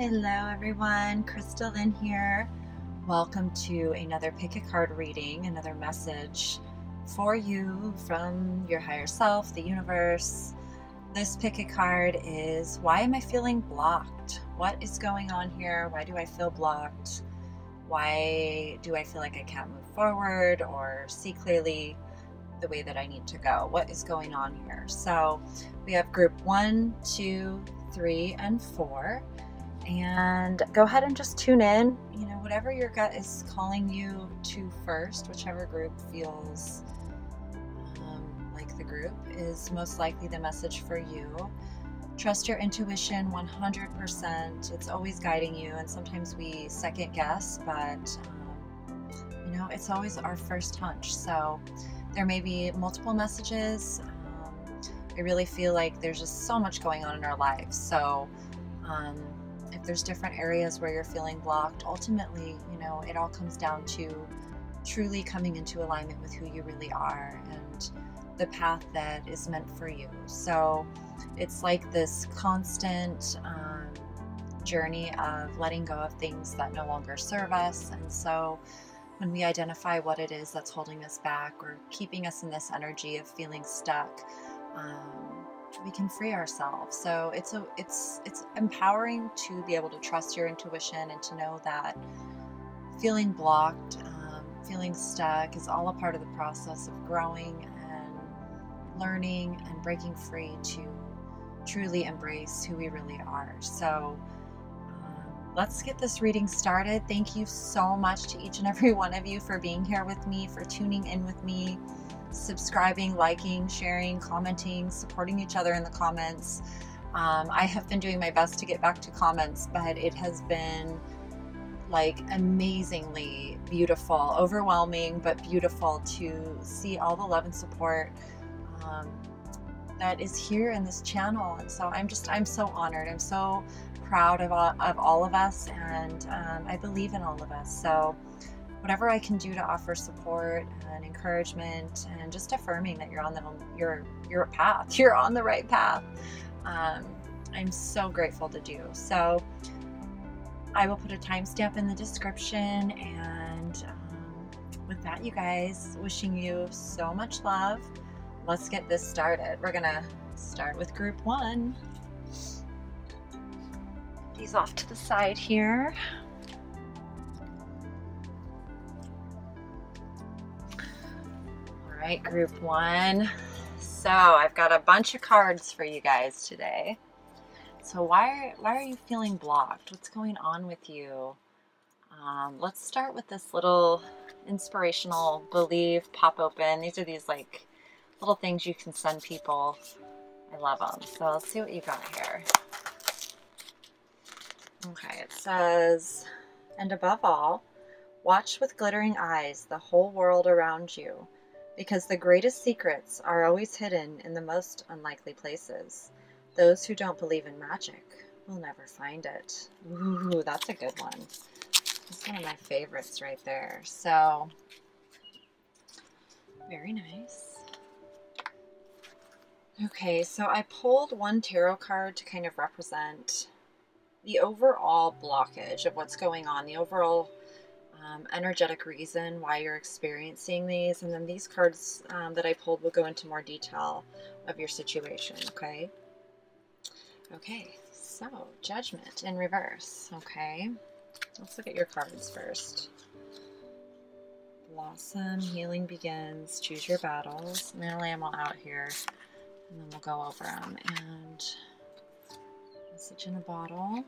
Hello everyone, Crystal in here. Welcome to another pick a card reading, another message for you from your higher self, the universe. This pick a card is, why am I feeling blocked? What is going on here? Why do I feel blocked? Why do I feel like I can't move forward or see clearly the way that I need to go? What is going on here? So we have group 1, 2, 3, and 4. And go ahead and just tune in, whatever your gut is calling you to first, whichever group feels like the group is most likely the message for you. Trust your intuition 100%. It's always guiding you, and sometimes we second guess, but it's always our first hunch. So there may be multiple messages. I really feel like there's just so much going on in our lives. So if there's different areas where you're feeling blocked, ultimately, it all comes down to truly coming into alignment with who you really are and the path that is meant for you. So it's like this constant journey of letting go of things that no longer serve us. And so when we identify what it is that's holding us back or keeping us in this energy of feeling stuck, we can free ourselves. So it's empowering to be able to trust your intuition and to know that feeling blocked, feeling stuck is all a part of the process of growing and learning and breaking free to truly embrace who we really are. So let's get this reading started. Thank you so much to each and every one of you for being here with me, for tuning in with me, subscribing, liking, sharing, commenting, supporting each other in the comments. I have been doing my best to get back to comments, but it has been like amazingly beautiful, overwhelming, but beautiful to see all the love and support that is here in this channel. And so I'm so honored. I'm so proud of all of us, and I believe in all of us. So whatever I can do to offer support and encouragement and just affirming that you're on your path, you're on the right path, I'm so grateful to do. So I will put a timestamp in the description, and with that, you guys, wishing you so much love. Let's get this started. We're gonna start with group 1. These off to the side here. All right, group 1. So I've got a bunch of cards for you guys today. So why are you feeling blocked? What's going on with you? Let's start with this little inspirational believe pop open. These are these like little things you can send people. I love them. So let's see what you got here. Okay, it says, and above all, watch with glittering eyes the whole world around you, because the greatest secrets are always hidden in the most unlikely places. Those who don't believe in magic will never find it. Ooh, that's a good one. That's one of my favorites right there. So, very nice. Okay, so I pulled one tarot card to kind of represent the overall blockage of what's going on, the overall energetic reason why you're experiencing these, and then these cards that I pulled will go into more detail of your situation. Okay, so Judgment in reverse. Okay, let's look at your cards first. Blossom, healing begins, choose your battles. I'm gonna lay them all out here and then we'll go over them. And message in a bottle.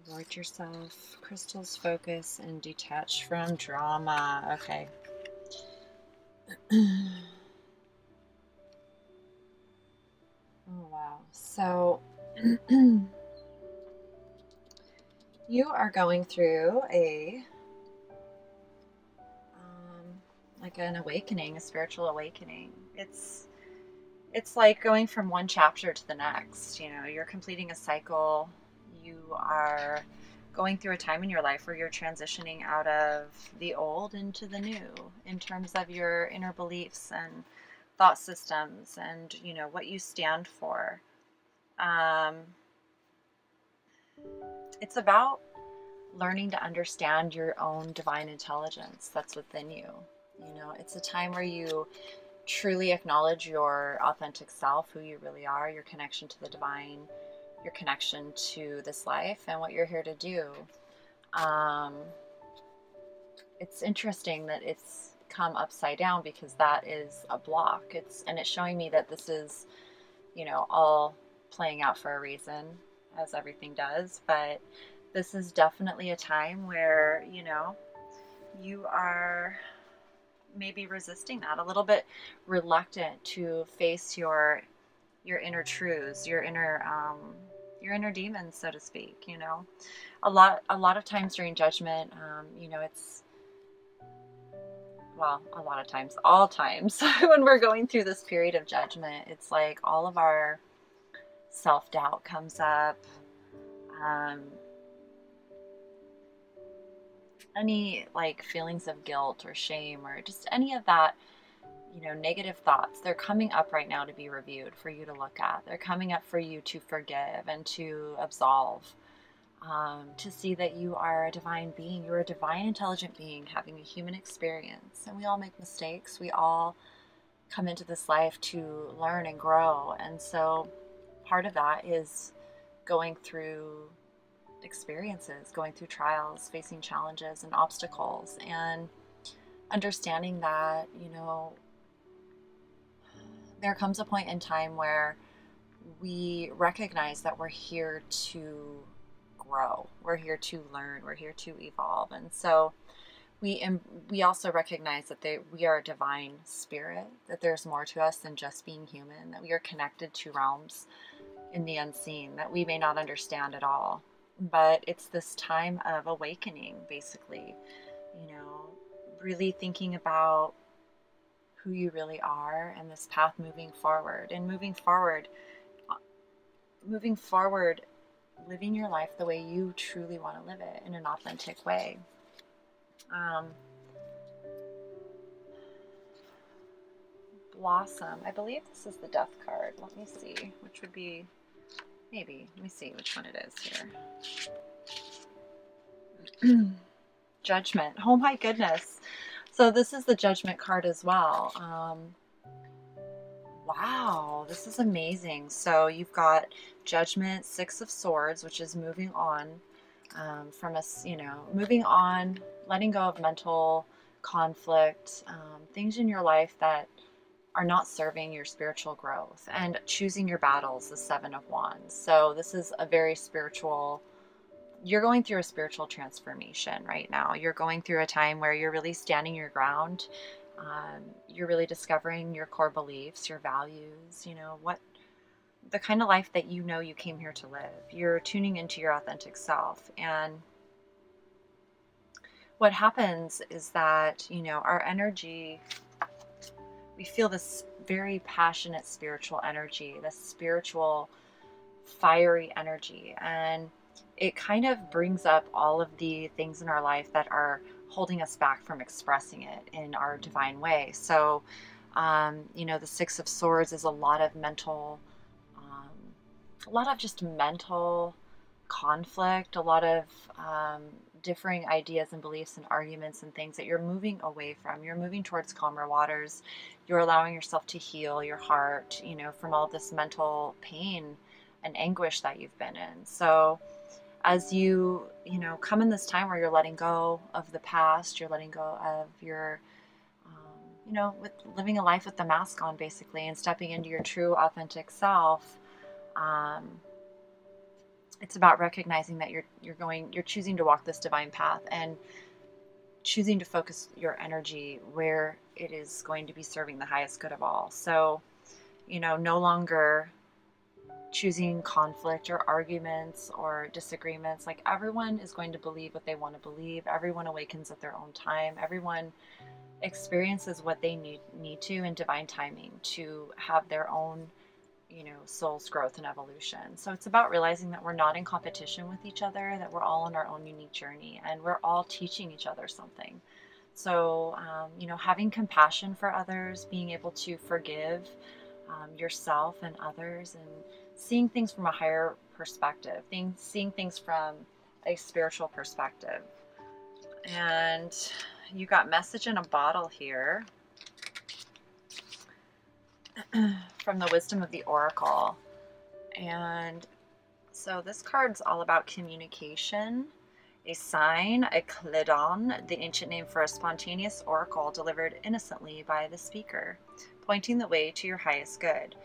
Reward yourself, crystals, focus, and detach from drama. Okay. Oh, wow. So you are going through like an awakening, a spiritual awakening. It's like going from one chapter to the next. You're completing a cycle. You are going through a time in your life where you're transitioning out of the old into the new in terms of your inner beliefs and thought systems and, what you stand for. It's about learning to understand your own divine intelligence that's within you. You know, it's a time where you truly acknowledge your authentic self, who you really are, your connection to the divine, your connection to this life, and what you're here to do. It's interesting that it's come upside down because that is a block. It's showing me that this is, you know, all playing out for a reason, as everything does. But this is definitely a time where, you know, you are maybe resisting that, a little bit reluctant to face your inner truths, your inner demons, so to speak. You know, a lot of times during judgment, you know, it's, well, a lot of times, all times, when we're going through this period of judgment, it's like all of our self-doubt comes up. Any like feelings of guilt or shame or just any of that, you know, negative thoughts, they're coming up right now to be reviewed, for you to look at. They're coming up for you to forgive and to absolve, to see that you are a divine being. You're a divine, intelligent being having a human experience. And we all make mistakes. We all come into this life to learn and grow. And so part of that is going through experiences, going through trials, facing challenges and obstacles, and understanding that, you know, there comes a point in time where we recognize that we're here to grow, we're here to learn, we're here to evolve. And so we also recognize that we are a divine spirit, that there's more to us than just being human, that we are connected to realms in the unseen that we may not understand at all. But it's this time of awakening, basically, you know, really thinking about who you really are and this path moving forward, and moving forward, living your life the way you truly want to live it, in an authentic way. Blossom. I believe this is the death card. Let me see, which would be, maybe, let me see which one it is here. Judgment. Oh my goodness. So this is the Judgment card as well. Wow, this is amazing. So you've got Judgment, Six of Swords, which is moving on from us, you know, moving on, letting go of mental conflict, things in your life that are not serving your spiritual growth, and choosing your battles, the Seven of Wands. So this is a very spiritual, you're going through a spiritual transformation right now. You're going through a time where you're really standing your ground. You're really discovering your core beliefs, your values, you know, what the kind of life that you know you came here to live. You're tuning into your authentic self. And what happens is that, you know, our energy, we feel this very passionate spiritual energy, this spiritual fiery energy, and it kind of brings up all of the things in our life that are holding us back from expressing it in our divine way. So, you know, the Six of Swords is a lot of mental, a lot of just mental conflict, a lot of differing ideas and beliefs and arguments and things that you're moving away from. You're moving towards calmer waters. You're allowing yourself to heal your heart, you know, from all this mental pain and anguish that you've been in. So as you know, come in this time where you're letting go of the past, you're letting go of your, you know, with living a life with the mask on, basically, and stepping into your true authentic self. It's about recognizing that you're choosing to walk this divine path, and choosing to focus your energy where it is going to be serving the highest good of all. So, you know, no longer choosing conflict or arguments or disagreements. Like, everyone is going to believe what they want to believe. Everyone awakens at their own time. Everyone experiences what they need to in divine timing to have their own, you know, soul's growth and evolution. So it's about realizing that we're not in competition with each other, that we're all on our own unique journey, and we're all teaching each other something. So, you know, having compassion for others, being able to forgive, yourself and others, and seeing things from a higher perspective, seeing things from a spiritual perspective. And you got message in a bottle here from the wisdom of the oracle. And so this card's all about communication, a sign, a kledon, the ancient name for a spontaneous oracle delivered innocently by the speaker, pointing the way to your highest good.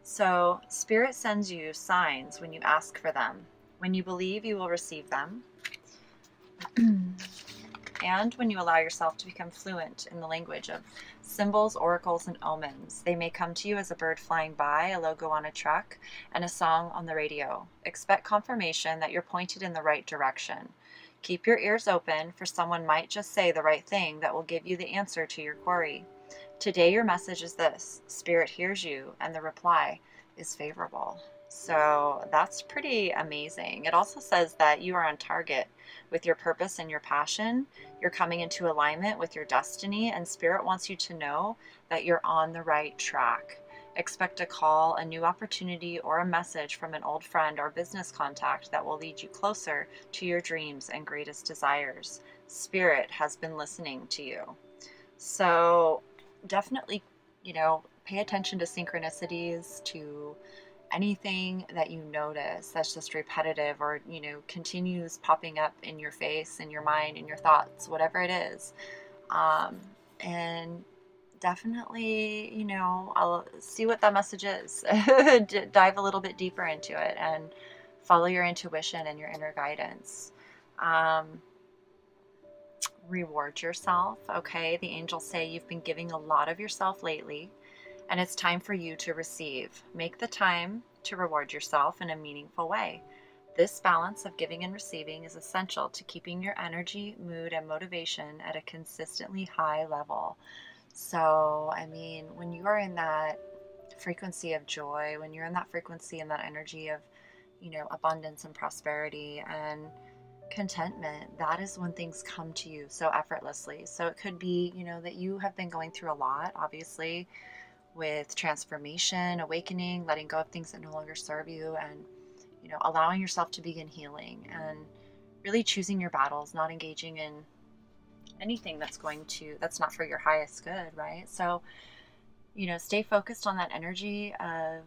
So Spirit sends you signs when you ask for them. When you believe, you will receive them. And when you allow yourself to become fluent in the language of symbols, oracles, and omens, they may come to you as a bird flying by, a logo on a truck, and a song on the radio. Expect confirmation that you're pointed in the right direction. Keep your ears open, for someone might just say the right thing that will give you the answer to your query. Today your message is this: Spirit hears you, and the reply is favorable. So that's pretty amazing. It also says that you are on target with your purpose and your passion. You're coming into alignment with your destiny, and Spirit wants you to know that you're on the right track. Expect a call, a new opportunity, or a message from an old friend or business contact that will lead you closer to your dreams and greatest desires. Spirit has been listening to you. So definitely, pay attention to synchronicities, to anything that you notice that's just repetitive or, continues popping up in your face, in your mind, in your thoughts, whatever it is. And definitely, I'll see what that message is. Dive a little bit deeper into it and follow your intuition and your inner guidance. Reward yourself. Okay. The angels say you've been giving a lot of yourself lately, and it's time for you to receive. Make the time to reward yourself in a meaningful way. This balance of giving and receiving is essential to keeping your energy, mood, and motivation at a consistently high level. So, when you are in that frequency of joy, when you're in that frequency and that energy of, abundance and prosperity and contentment, that is when things come to you so effortlessly. So it could be, that you have been going through a lot, obviously, with transformation, awakening, letting go of things that no longer serve you, and, allowing yourself to begin healing and really choosing your battles, not engaging in anything that's not for your highest good, right? So, stay focused on that energy of,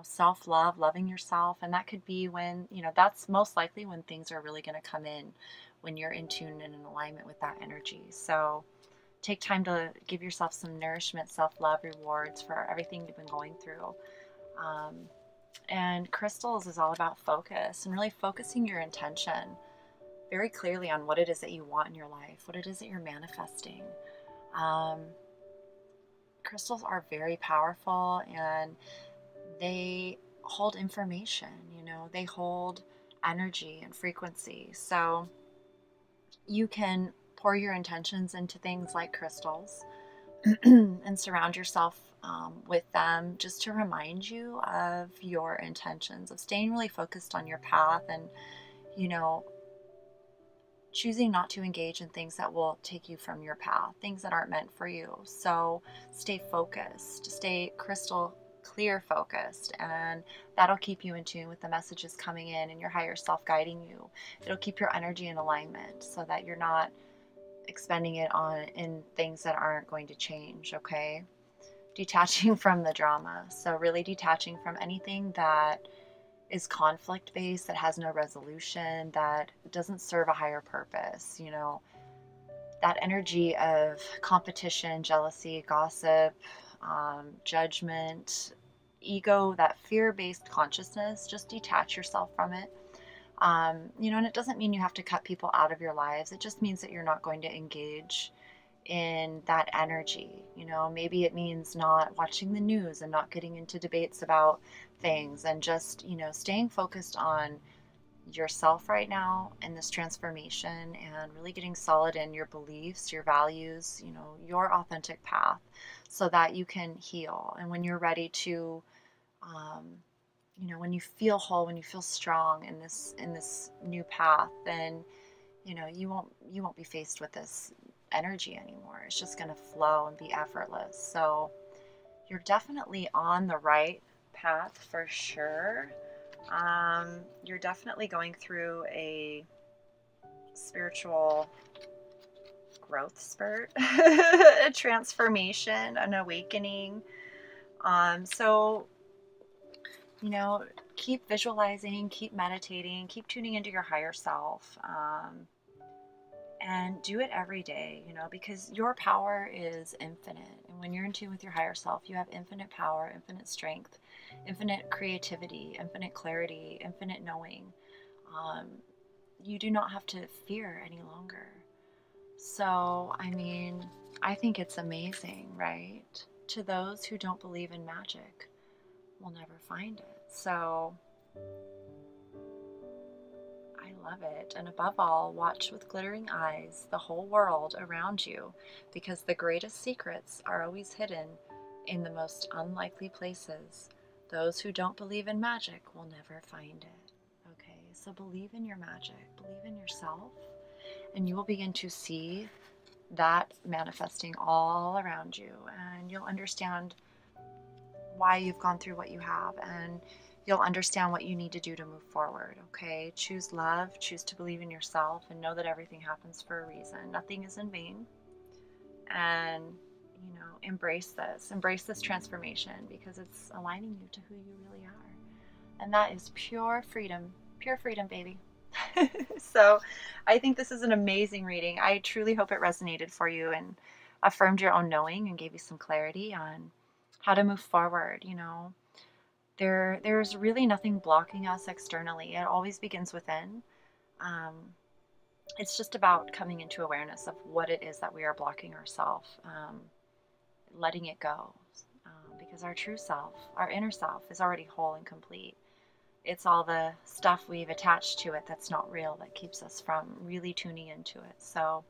self-love, loving yourself. And that could be when, that's most likely when things are really going to come in, when you're in tune and in alignment with that energy. So take time to give yourself some nourishment, self-love, rewards for everything you've been going through. And crystals is all about focus and really focusing your intention very clearly on what it is that you want in your life, what it is that you're manifesting. Crystals are very powerful, and they hold information, they hold energy and frequency. So you can pour your intentions into things like crystals and surround yourself with them, just to remind you of your intentions, of staying really focused on your path, and, choosing not to engage in things that will take you from your path, things that aren't meant for you. So stay focused, stay crystal clear focused, and that'll keep you in tune with the messages coming in and your higher self guiding you. It'll keep your energy in alignment so that you're not expending it in things that aren't going to change. Okay. Detaching from the drama. So really detaching from anything that is conflict based, that has no resolution, that doesn't serve a higher purpose. That energy of competition, jealousy, gossip, judgment, ego, that fear-based consciousness, just detach yourself from it. And it doesn't mean you have to cut people out of your lives. It just means that you're not going to engage in that energy. Maybe it means not watching the news and not getting into debates about things, and just, staying focused on yourself right now in this transformation, and really getting solid in your beliefs, your values, your authentic path, so that you can heal. And when you're ready to, when you feel whole, when you feel strong in this new path, then, you won't be faced with this energy anymore. It's just going to flow and be effortless. So, you're definitely on the right path for sure. You're definitely going through a spiritual growth spurt, a transformation, an awakening. So, you know, keep visualizing, keep meditating, keep tuning into your higher self, and do it every day, you know, because your power is infinite. And when you're in tune with your higher self, you have infinite power, infinite strength, infinite creativity, infinite clarity, infinite knowing. You do not have to fear any longer. So, I mean, I think it's amazing, right? To those who don't believe in magic will never find it. So, I love it. And above all, watch with glittering eyes the whole world around you, because the greatest secrets are always hidden in the most unlikely places. Those who don't believe in magic will never find it. Okay, so believe in your magic, believe in yourself, and you will begin to see that manifesting all around you, and you'll understand why you've gone through what you have, and you'll understand what you need to do to move forward. Okay, choose love, choose to believe in yourself, and know that everything happens for a reason. Nothing is in vain. And you know, embrace this transformation, because it's aligning you to who you really are, and that is pure freedom, baby. So I think this is an amazing reading. I truly hope it resonated for you and affirmed your own knowing and gave you some clarity on how to move forward. You know, there's really nothing blocking us externally. It always begins within. It's just about coming into awareness of what it is that we are blocking ourselves, letting it go, because our true self, our inner self, is already whole and complete. It's all the stuff we've attached to it that's not real that keeps us from really tuning into it. So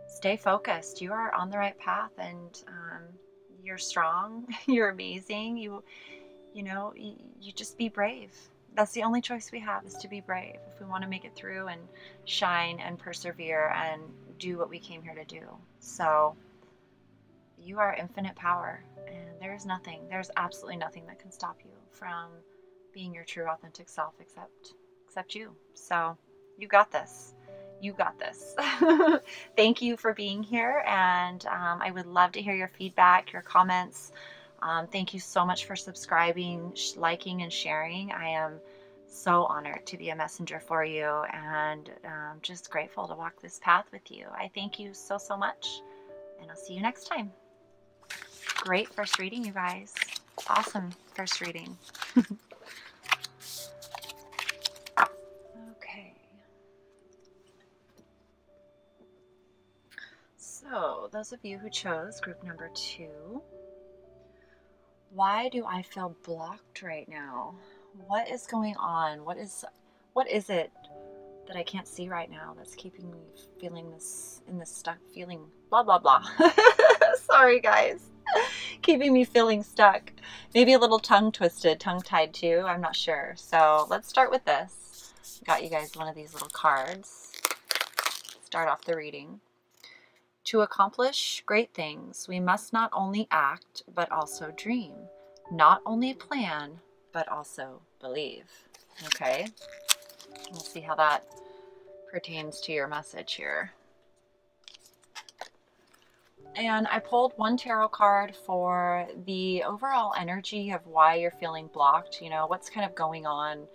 stay focused. You are on the right path, and you're strong. You're amazing. You know, you just be brave. That's the only choice we have, is to be brave if we want to make it through and shine and persevere and do what we came here to do. So you are infinite power, and there's absolutely nothing that can stop you from being your true authentic self except you. So you got this. You got this. Thank you for being here, and I would love to hear your feedback, your comments. Thank you so much for subscribing, liking, and sharing. I am so honored to be a messenger for you, and just grateful to walk this path with you. I thank you so much, and I'll see you next time. Great first reading, you guys. Awesome first reading. Okay. So, those of you who chose group number 2, why do I feel blocked right now? What is going on? What is it that I can't see right now that's keeping me feeling this stuck feeling, blah blah blah. Sorry guys. Keeping me feeling stuck. Maybe a little tongue-tied too. I'm not sure. So let's start with this. Got you guys one of these little cards. Start off the reading. To accomplish great things, we must not only act, but also dream. Not only plan, but also believe. Okay? We'll see how that pertains to your message here. And I pulled one tarot card for the overall energy of why you're feeling blocked. You know, what's kind of going on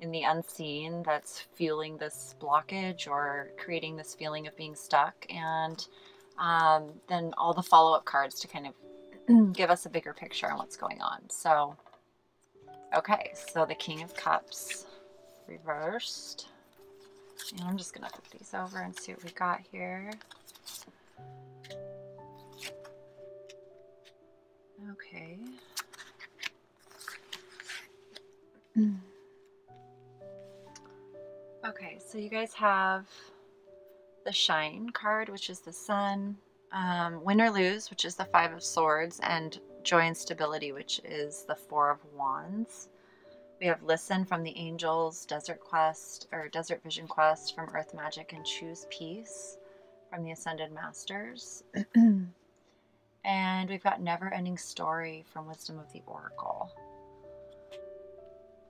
in the unseen that's fueling this blockage or creating this feeling of being stuck. And then all the follow-up cards to kind of give us a bigger picture on what's going on. So, okay, so the King of Cups reversed. And I'm just going to flip these over and see what we got here. Okay. Okay, so you guys have the Shine card, which is the Sun, Win or Lose, which is the 5 of Swords, and Joy and Stability, which is the 4 of Wands. We have Listen from the Angels, Desert Quest, or Desert Vision Quest from Earth Magic, and Choose Peace from the Ascended Masters. And we've got Never-Ending Story from Wisdom of the Oracle.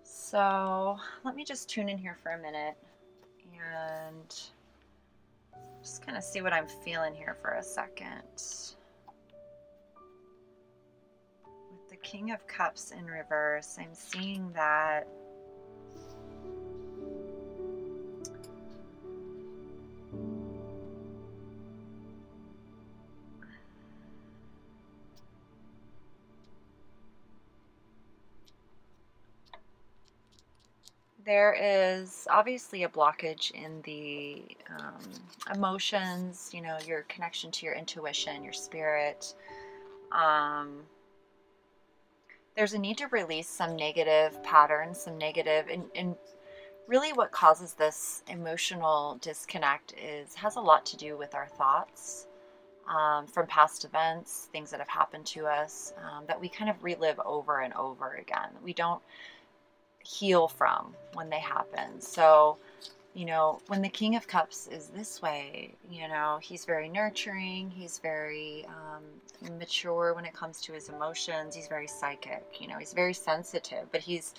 So let me just tune in here for a minute and just kind of see what I'm feeling here for a second. With the King of Cups in reverse, I'm seeing that there is obviously a blockage in the emotions, you know, your connection to your intuition, your spirit. There's a need to release some negative patterns, some negative, and really what causes this emotional disconnect has a lot to do with our thoughts from past events, things that have happened to us that we kind of relive over and over again. We don't heal from when they happen. So, you know, when the King of Cups is this way, you know, he's very nurturing, he's very mature when it comes to his emotions, he's very psychic, you know, he's very sensitive, but he's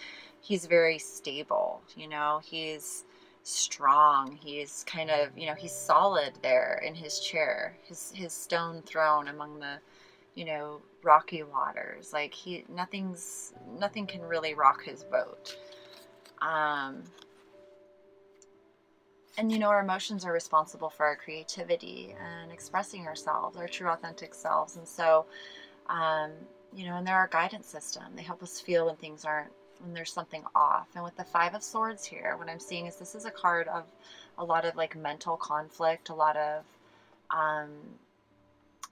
very stable, you know, he's strong, he's kind of, you know, he's solid there in his chair, his stone throne among the, you know, rocky waters. Like nothing can really rock his boat. And you know, our emotions are responsible for our creativity and expressing ourselves, our true authentic selves. And so, you know, and they're our guidance system. They help us feel when there's something off. And with the Five of Swords here, what I'm seeing is this is a card of a lot of like mental conflict, a lot of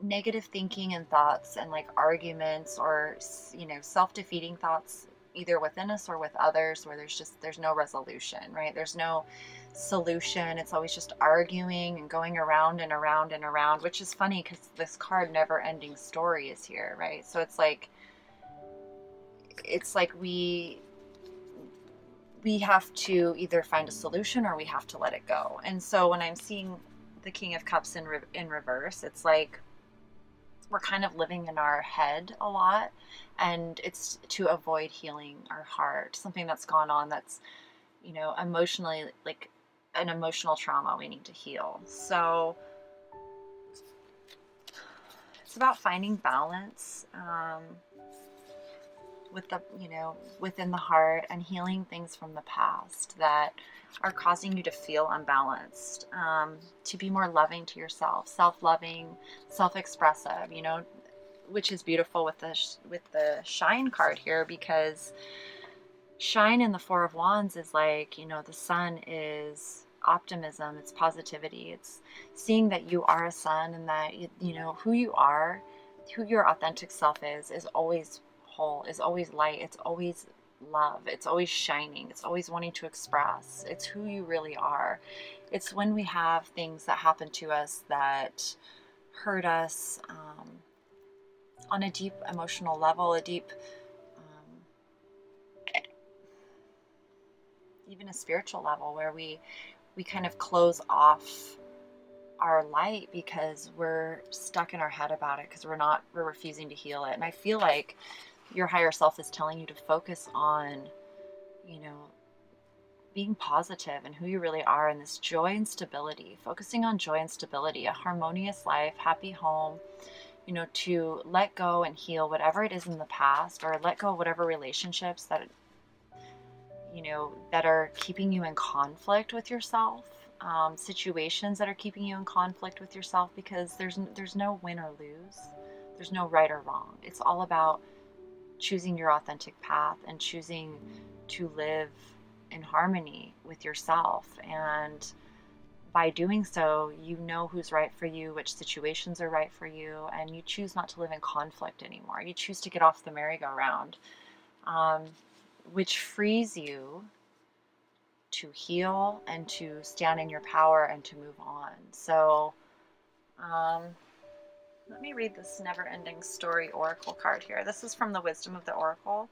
negative thinking and thoughts and like arguments or, you know, self-defeating thoughts either within us or with others, where there's no resolution, right? There's no solution. It's always just arguing and going around and around and around, which is funny because this card Never-Ending Story is here, right? So it's like we have to either find a solution or we have to let it go. And so when I'm seeing the King of Cups in reverse, it's like we're kind of living in our head a lot, and it's to avoid healing our heart, something that's gone on that's, you know, emotionally, like an emotional trauma we need to heal. So it's about finding balance with the, you know, within the heart, and healing things from the past that are causing you to feel unbalanced, to be more loving to yourself, self-loving, self-expressive, you know, which is beautiful with the Shine card here, because Shine in the Four of Wands is like, you know, the sun is optimism, it's positivity, it's seeing that you are a sun, and that you know who you are, who your authentic self is always whole, is always light, it's always love, it's always shining, it's always wanting to express, it's who you really are. It's when we have things that happen to us that hurt us on a deep emotional level, a deep even a spiritual level, where we kind of close off our light because we're stuck in our head about it, because we're refusing to heal it. And I feel like your higher self is telling you to focus on, you know, being positive and who you really are, and this joy and stability, focusing on joy and stability, a harmonious life, happy home, you know, to let go and heal whatever it is in the past, or let go of whatever relationships that, you know, that are keeping you in conflict with yourself, situations that are keeping you in conflict with yourself, because there's no win or lose. There's no right or wrong. It's all about choosing your authentic path and choosing to live in harmony with yourself. And by doing so, you know who's right for you, which situations are right for you, and you choose not to live in conflict anymore. You choose to get off the merry-go-round, which frees you to heal and to stand in your power and to move on. So let me read this Never-Ending Story Oracle card here. This is from the Wisdom of the Oracle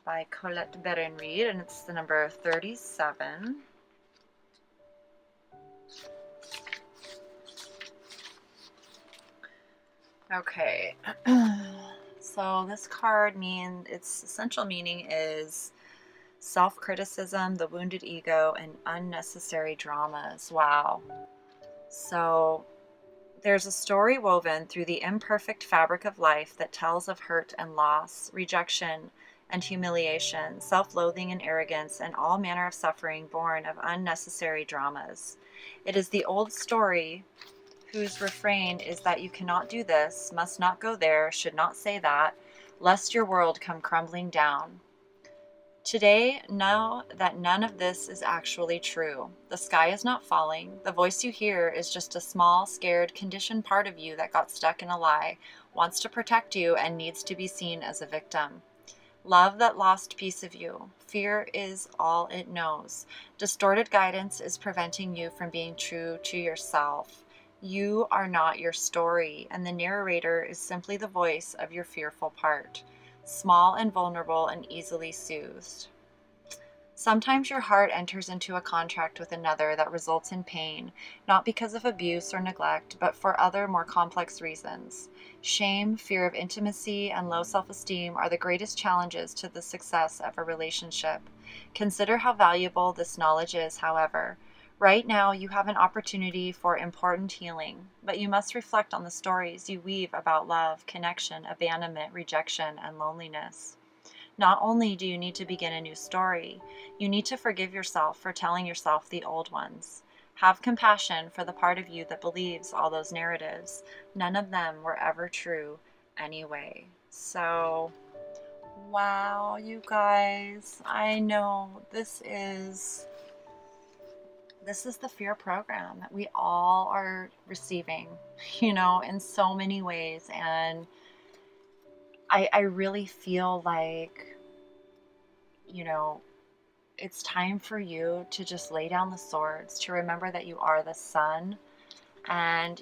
by Colette Baron-Reid, and it's the number 37. Okay. So this card its essential meaning is self-criticism, the wounded ego, and unnecessary dramas. Wow. So there's a story woven through the imperfect fabric of life that tells of hurt and loss, rejection and humiliation, self-loathing and arrogance, and all manner of suffering born of unnecessary dramas. It is the old story whose refrain is that you cannot do this, must not go there, should not say that, lest your world come crumbling down. Today, know that none of this is actually true. The sky is not falling. The voice you hear is just a small, scared, conditioned part of you that got stuck in a lie, wants to protect you, and needs to be seen as a victim. Love that lost piece of you. Fear is all it knows. Distorted guidance is preventing you from being true to yourself. You are not your story, and the narrator is simply the voice of your fearful part, small and vulnerable and easily soothed. Sometimes your heart enters into a contract with another that results in pain, not because of abuse or neglect, but for other more complex reasons. Shame, fear of intimacy, and low self-esteem are the greatest challenges to the success of a relationship. Consider how valuable this knowledge is, however. Right now, you have an opportunity for important healing, but you must reflect on the stories you weave about love, connection, abandonment, rejection, and loneliness. Not only do you need to begin a new story, you need to forgive yourself for telling yourself the old ones. Have compassion for the part of you that believes all those narratives. None of them were ever true anyway. So, wow, you guys, I know this is the fear program that we all are receiving, in so many ways. And I really feel like, it's time for you to just lay down the swords, to remember that you are the sun. And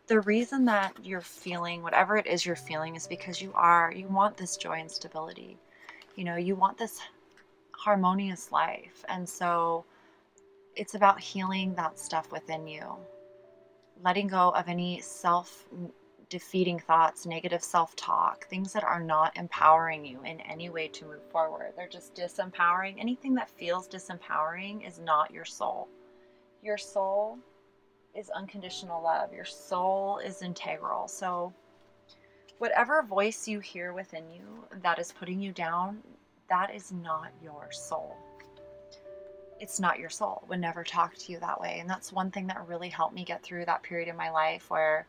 the reason that you're feeling whatever it is you're feeling is because you want this joy and stability. You want this harmonious life. And so it's about healing that stuff within you, letting go of any self-defeating thoughts, negative self-talk, things that are not empowering you in any way to move forward. They're just disempowering. Anything that feels disempowering is not your soul. Your soul is unconditional love. Your soul is integral. So whatever voice you hear within you that is putting you down, that is not your soul. It's not your soul. It would never talk to you that way. And that's one thing that really helped me get through that period in my life where,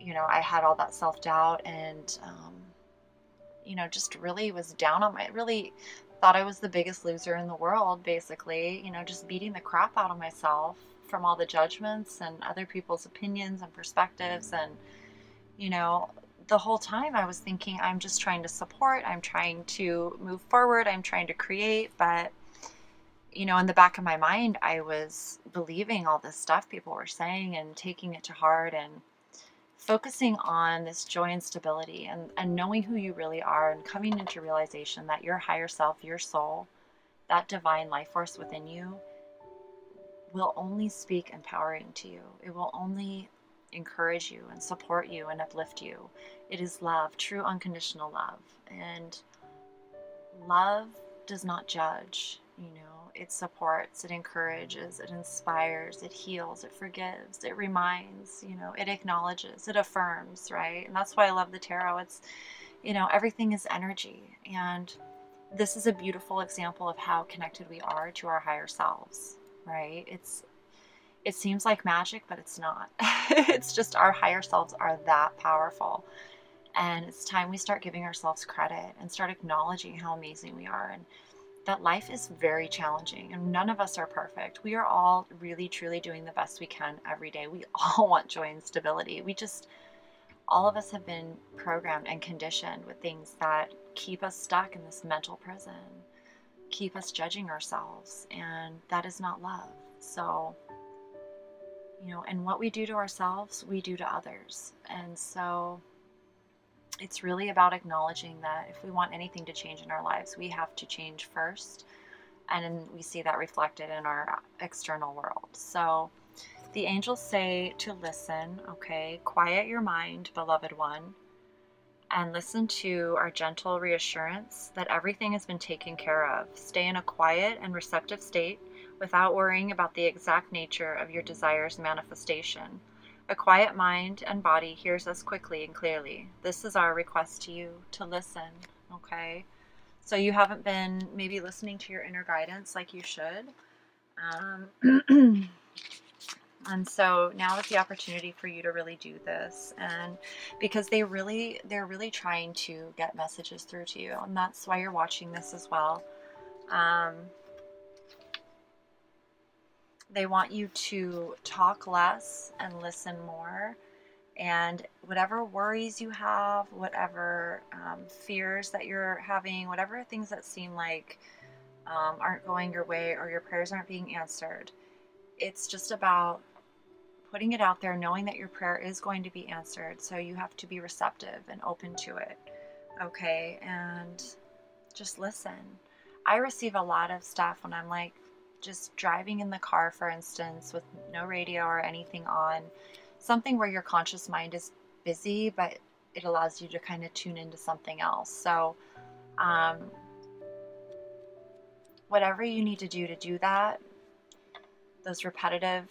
I had all that self-doubt and, just really was down on really thought I was the biggest loser in the world, basically, just beating the crap out of myself from all the judgments and other people's opinions and perspectives. And, the whole time I was thinking, I'm just trying to support, I'm trying to move forward, I'm trying to create, but in the back of my mind, I was believing all this stuff people were saying and taking it to heart and focusing on this joy and stability and knowing who you really are and coming into realization that your higher self, your soul, that divine life force within you will only speak empowering to you. It will only encourage you and support you and uplift you. It is love, true unconditional love. And love does not judge, it supports, it encourages, it inspires, it heals, it forgives, it reminds, it acknowledges, it affirms, right? And that's why I love the tarot. It's, everything is energy. And this is a beautiful example of how connected we are to our higher selves, right? It seems like magic, but it's not. It's just our higher selves are that powerful. And it's time we start giving ourselves credit and start acknowledging how amazing we are. And that life is very challenging and none of us are perfect. We are all really, truly doing the best we can every day. We all want joy and stability. All of us have been programmed and conditioned with things that keep us stuck in this mental prison, keep us judging ourselves, and that is not love. So, and what we do to ourselves, we do to others. And so it's really about acknowledging that if we want anything to change in our lives, we have to change first. And we see that reflected in our external world. So The angels say to listen, okay? Quiet your mind, beloved one, and listen to our gentle reassurance that everything has been taken care of. Stay in a quiet and receptive state without worrying about the exact nature of your desire's manifestation. A quiet mind and body hears us quickly and clearly. This is our request to you, to listen, okay? So you haven't been maybe listening to your inner guidance like you should. And so now is the opportunity for you to really do this, and because they're really trying to get messages through to you, and that's why you're watching this as well. They want you to talk less and listen more, and whatever worries you have, whatever fears that you're having, whatever things that seem like aren't going your way or your prayers aren't being answered, it's just about putting it out there, knowing that your prayer is going to be answered. So you have to be receptive and open to it, okay? And just listen. I receive a lot of stuff when I'm like just driving in the car, for instance, with no radio or anything on, something where your conscious mind is busy, but it allows you to kind of tune into something else. So whatever you need to do that, those repetitive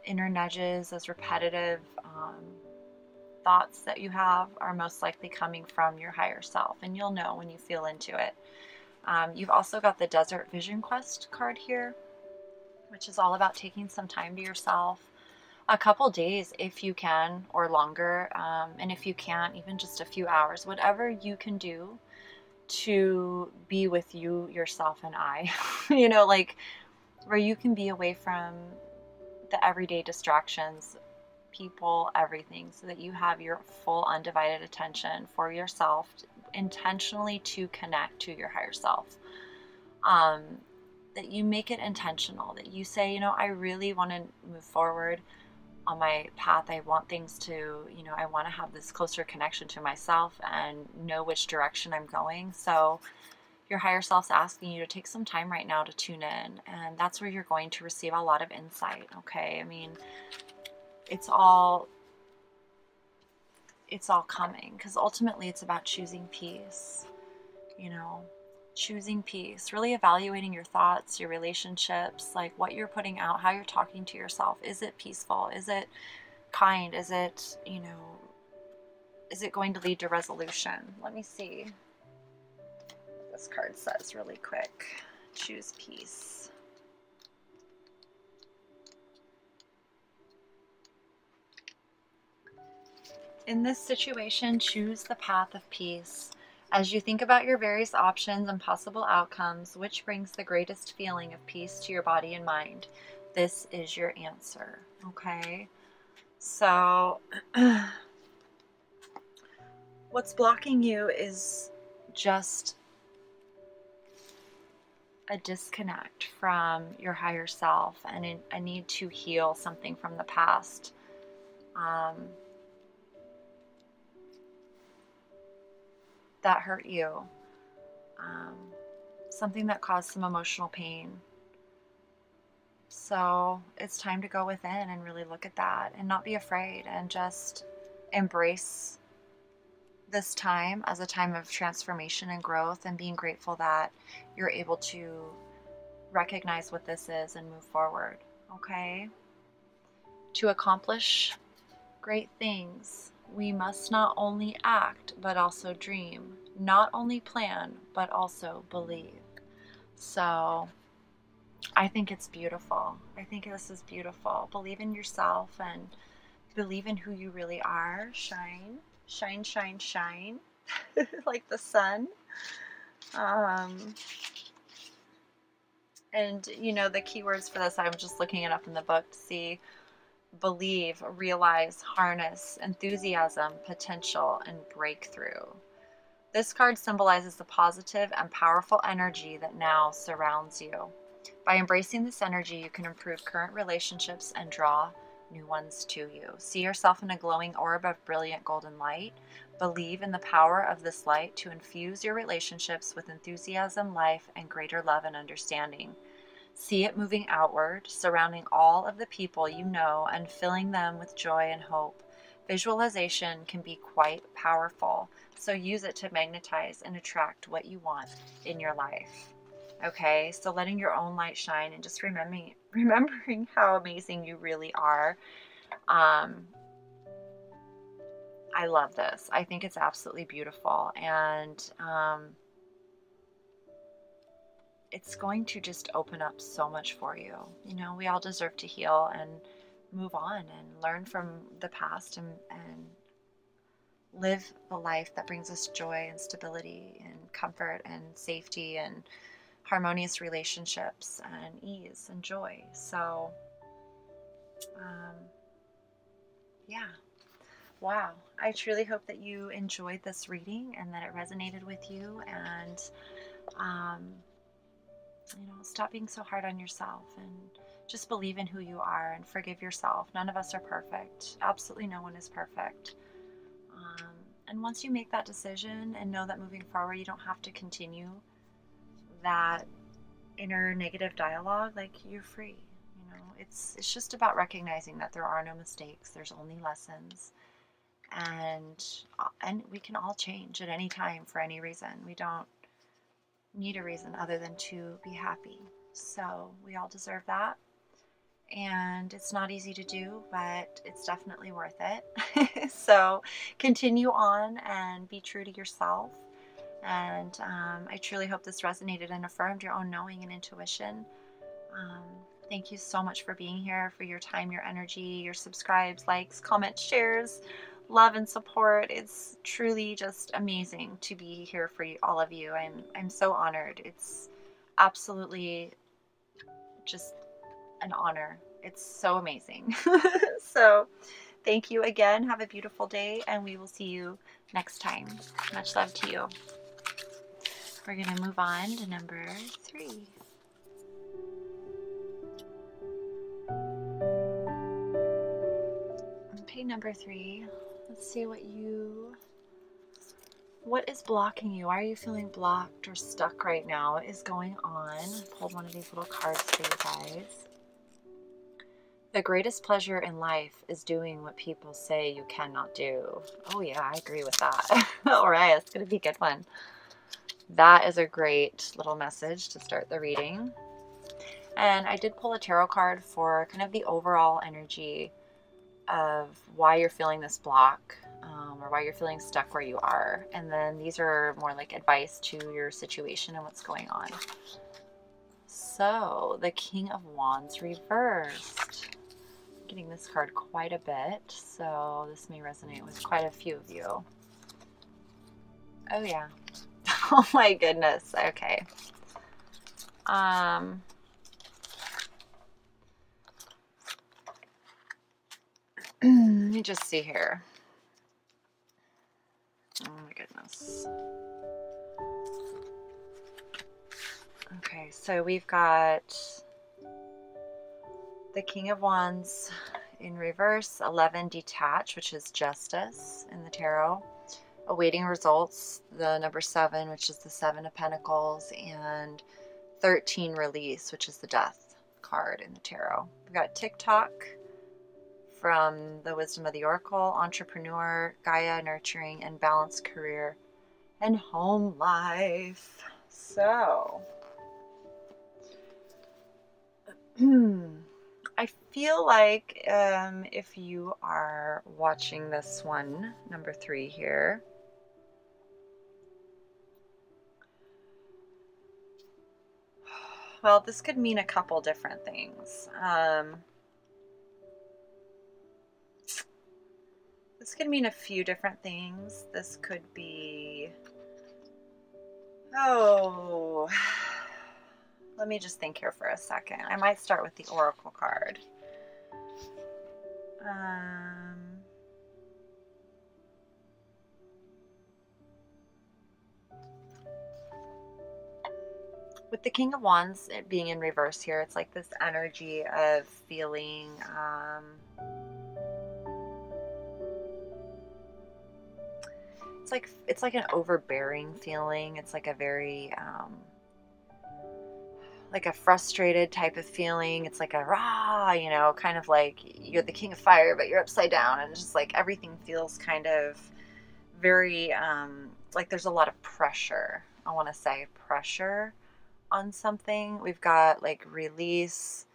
inner nudges, those repetitive thoughts that you have are most likely coming from your higher self, and you'll know when you feel into it. You've also got the Desert Vision Quest card here, which is all about taking some time to yourself, a couple days if you can, or longer, and if you can't, even just a few hours, whatever you can do to be with you, yourself, and I, you know, like where you can be away from the everyday distractions, people, everything, so that you have your full undivided attention for yourself, intentionally to connect to your higher self. That you make it intentional, that you say, you know, I really want to move forward on my path. I want things to, you know, I want to have this closer connection to myself and know which direction I'm going. So your higher self's asking you to take some time right now to tune in, and that's where you're going to receive a lot of insight, okay? I mean, it's all coming, because ultimately it's about choosing peace, you know, choosing peace, really evaluating your thoughts, your relationships, like what you're putting out, how you're talking to yourself. Is it peaceful? Is it kind? Is it, you know, is it going to lead to resolution? Let me see what this card says really quick. Choose peace. In this situation, choose the path of peace. As you think about your various options and possible outcomes, which brings the greatest feeling of peace to your body and mind? This is your answer, okay? So, what's blocking you is just a disconnect from your higher self and a need to heal something from the past. That hurt you, something that caused some emotional pain. So it's time to go within and really look at that and not be afraid, and just embrace this time as a time of transformation and growth, and being grateful that you're able to recognize what this is and move forward, okay? To accomplish great things, we must not only act, but also dream. Not only plan, but also believe. So I think it's beautiful. I think this is beautiful. Believe in yourself and believe in who you really are. Shine, shine, shine, shine, like the sun. And, you know, the keywords for this, I'm just looking it up in the book to see: believe, realize, harness, enthusiasm, potential, and breakthrough. This card symbolizes the positive and powerful energy that now surrounds you. By embracing this energy, you can improve current relationships and draw new ones to you. See yourself in a glowing orb of brilliant golden light. Believe in the power of this light to infuse your relationships with enthusiasm, life, and greater love and understanding. See it moving outward, surrounding all of the people you know and filling them with joy and hope. Visualization can be quite powerful, so use it to magnetize and attract what you want in your life. Okay, so letting your own light shine and just remembering how amazing you really are. I love this. I think it's absolutely beautiful, and it's going to just open up so much for you. You know, we all deserve to heal and move on and learn from the past and live the life that brings us joy and stability and comfort and safety and harmonious relationships and ease and joy. So, yeah. Wow. I truly hope that you enjoyed this reading and that it resonated with you. And, you know, stop being so hard on yourself and just believe in who you are and forgive yourself. None of us are perfect. Absolutely no one is perfect. And once you make that decision and know that moving forward, you don't have to continue that inner negative dialogue, like, you're free. You know, it's just about recognizing that there are no mistakes. There's only lessons. And we can all change at any time for any reason. We don't need a reason other than to be happy. So we all deserve that. And it's not easy to do, but it's definitely worth it. So continue on and be true to yourself. And I truly hope this resonated and affirmed your own knowing and intuition. Thank you so much for being here, for your time, your energy, your subscribes, likes, comments, shares, love and support. It's truly just amazing to be here for you, all of you. I'm so honored. It's absolutely just an honor. It's so amazing. So thank you again. Have a beautiful day, and we will see you next time. Much love to you. We're going to move on to number 3. Okay, number 3. Let's see what is blocking you. Why are you feeling blocked or stuck right now? What is going on? I pulled one of these little cards for you guys. The greatest pleasure in life is doing what people say you cannot do. Oh yeah, I agree with that. All right, it's going to be a good one. That is a great little message to start the reading. And I did pull a tarot card for kind of the overall energy of why you're feeling this block, or why you're feeling stuck where you are. And then these are more like advice to your situation and what's going on. So, the King of Wands reversed. I'm getting this card quite a bit, so this may resonate with quite a few of you. Oh yeah. Oh my goodness. Okay. Let me just see here. Oh my goodness. Okay, so we've got the King of Wands in reverse, 11 detached, which is justice in the tarot, awaiting results, the number 7, which is the 7 of Pentacles, and 13 release, which is the death card in the tarot. We've got TikTok from the Wisdom of the Oracle, entrepreneur, Gaia, nurturing, and balanced career and home life. So I feel like if you are watching this one, number 3 here, well, this could mean a couple different things. This could mean a few different things. This could be, let me just think here for a second. I might start with the Oracle card. With the King of Wands, it being in reverse here, it's like this energy of feeling it's like an overbearing feeling. It's like a very like a frustrated type of feeling. It's like a rah, you know, kind of like you're the king of fire, but you're upside down, and just like everything feels kind of very like there's a lot of pressure. I want to say pressure on something. We've got like release,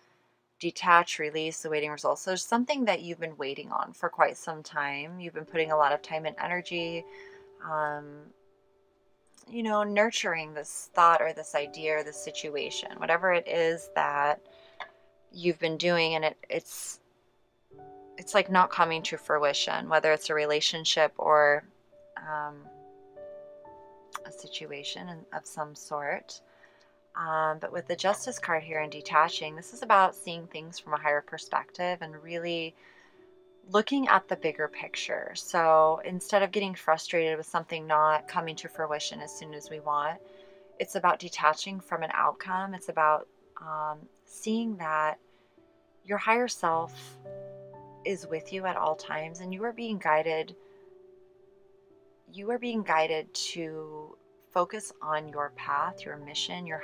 detach, release, awaiting results. So there's something that you've been waiting on for quite some time. You've been putting a lot of time and energy, um, you know, nurturing this thought or this idea or this situation, whatever it is that you've been doing, and it's like not coming to fruition, whether it's a relationship or um, a situation of some sort. But with the Justice card here and detaching, this is about seeing things from a higher perspective and really looking at the bigger picture. So instead of getting frustrated with something not coming to fruition as soon as we want, it's about detaching from an outcome. It's about seeing that your higher self is with you at all times, and you are being guided. You are being guided to focus on your path, your mission, your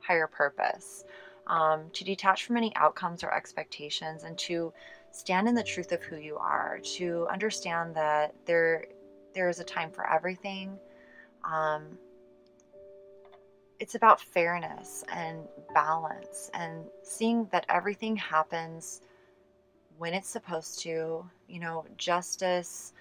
higher purpose, to detach from any outcomes or expectations, and to stand in the truth of who you are, to understand that there is a time for everything. It's about fairness and balance and seeing that everything happens when it's supposed to, you know, justice,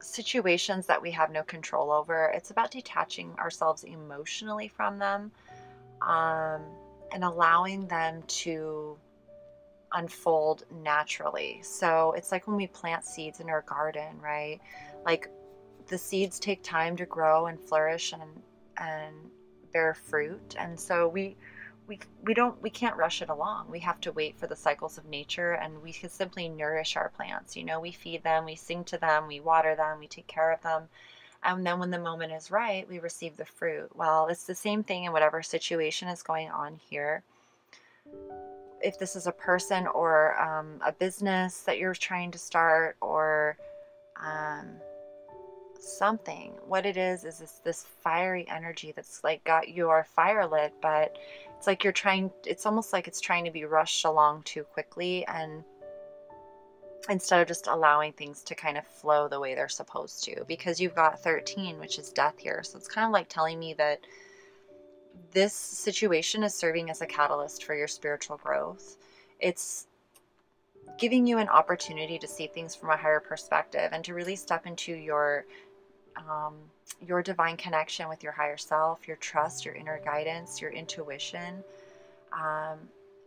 situations that we have no control over. It's about detaching ourselves emotionally from them, and allowing them to unfold naturally. So it's like when we plant seeds in our garden, right? Like the seeds take time to grow and flourish and bear fruit. And so we can't rush it along. We have to wait for the cycles of nature, and we can simply nourish our plants. You know, we feed them, we sing to them, we water them, we take care of them. And then when the moment is right, we receive the fruit. Well, it's the same thing in whatever situation is going on here. If this is a person or a business that you're trying to start, or something, what it is this fiery energy that's like got your fire lit, but it's like it's almost like it's trying to be rushed along too quickly, and instead of just allowing things to kind of flow the way they're supposed to, because you've got 13, which is death here. So it's kind of like telling me that this situation is serving as a catalyst for your spiritual growth. It's giving you an opportunity to see things from a higher perspective and to really step into your divine connection with your higher self, your trust, your inner guidance, your intuition,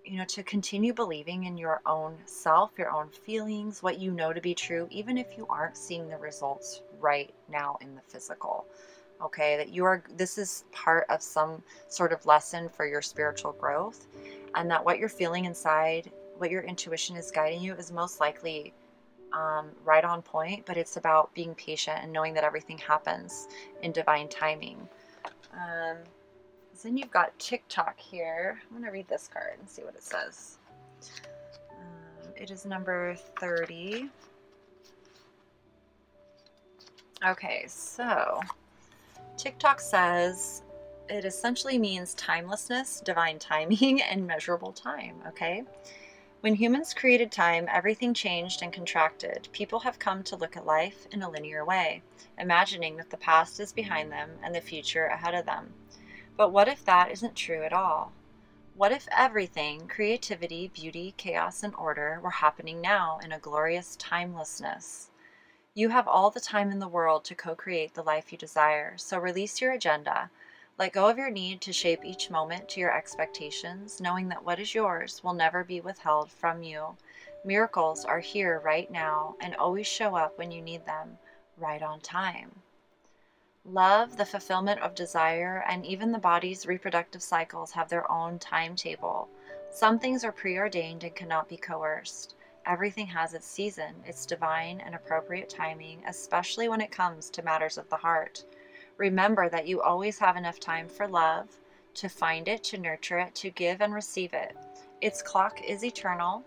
you know, to continue believing in your own self, your own feelings, what you know to be true, even if you aren't seeing the results right now in the physical. Okay, that this is part of some sort of lesson for your spiritual growth, and that what you're feeling inside, what your intuition is guiding you, is most likely right on point, but it's about being patient and knowing that everything happens in divine timing. Then you've got TikTok here. I'm going to read this card and see what it says. It is number 30. Okay, so TikTok says it essentially means timelessness, divine timing, and measurable time, okay? When humans created time, everything changed and contracted. People have come to look at life in a linear way, imagining that the past is behind them and the future ahead of them. But what if that isn't true at all? What if everything, creativity, beauty, chaos, and order, were happening now in a glorious timelessness? You have all the time in the world to co-create the life you desire, so release your agenda. Let go of your need to shape each moment to your expectations, knowing that what is yours will never be withheld from you. Miracles are here right now and always show up when you need them, right on time. Love, the fulfillment of desire, and even the body's reproductive cycles have their own timetable. Some things are preordained and cannot be coerced. Everything has its season, its divine and appropriate timing, especially when it comes to matters of the heart. Remember that you always have enough time for love, to find it, to nurture it, to give and receive it. Its clock is eternal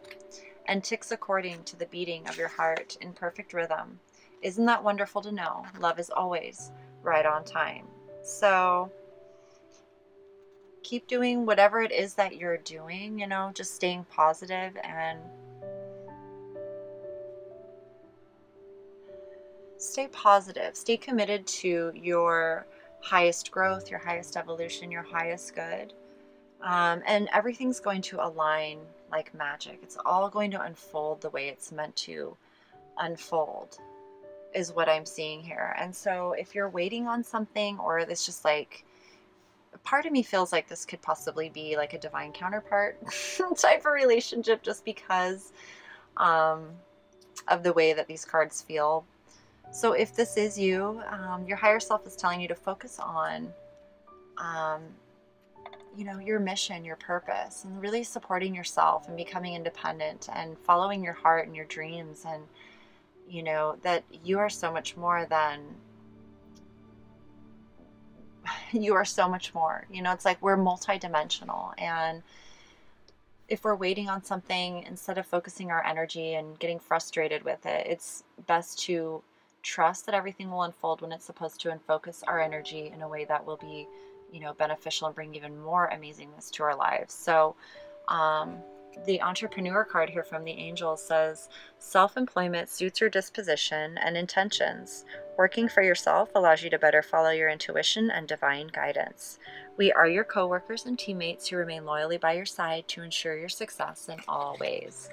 and ticks according to the beating of your heart in perfect rhythm. Isn't that wonderful to know? Love is always right on time. So keep doing whatever it is that you're doing, you know, just staying positive and stay positive, stay committed to your highest growth, your highest evolution, your highest good. And everything's going to align like magic. It's all going to unfold the way it's meant to unfold, is what I'm seeing here. And so if you're waiting on something, or it's just like, part of me feels like this could possibly be like a divine counterpart type of relationship, just because um, of the way that these cards feel. So if this is you, your higher self is telling you to focus on, you know, your mission, your purpose, and really supporting yourself and becoming independent and following your heart and your dreams. And, you know, that you are so much more than, you are so much more. You know, it's like we're multidimensional. And if we're waiting on something, instead of focusing our energy and getting frustrated with it, it's best to trust that everything will unfold when it's supposed to, and focus our energy in a way that will be, you know, beneficial and bring even more amazingness to our lives. So the entrepreneur card here from the angels says, self-employment suits your disposition and intentions. Working for yourself allows you to better follow your intuition and divine guidance. We are your co-workers and teammates who remain loyally by your side to ensure your success in all ways.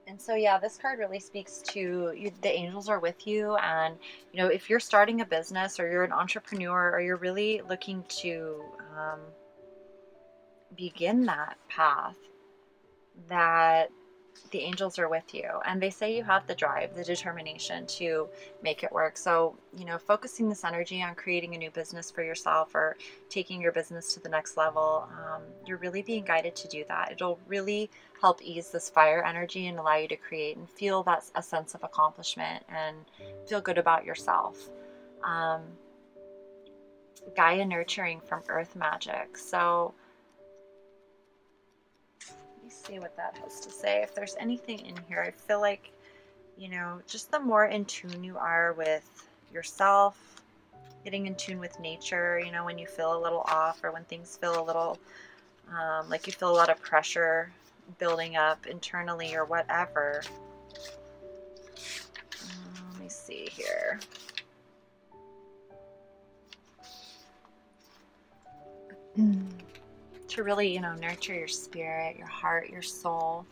And so, yeah, this card really speaks to you, the angels are with you. And, you know, if you're starting a business, or you're an entrepreneur, or you're really looking to begin that path, that the angels are with you. And they say you have the drive, the determination to make it work. So, you know, focusing this energy on creating a new business for yourself, or taking your business to the next level, you're really being guided to do that. It'll really help ease this fire energy and allow you to create and feel that a sense of accomplishment and feel good about yourself. Gaia nurturing from earth magic. So see what that has to say. If there's anything in here, I feel like, you know, just the more in tune you are with yourself, getting in tune with nature, you know, when you feel a little off, or when things feel a little like you feel a lot of pressure building up internally or whatever. Let me see here. To really, you know, nurture your spirit, your heart, your soul.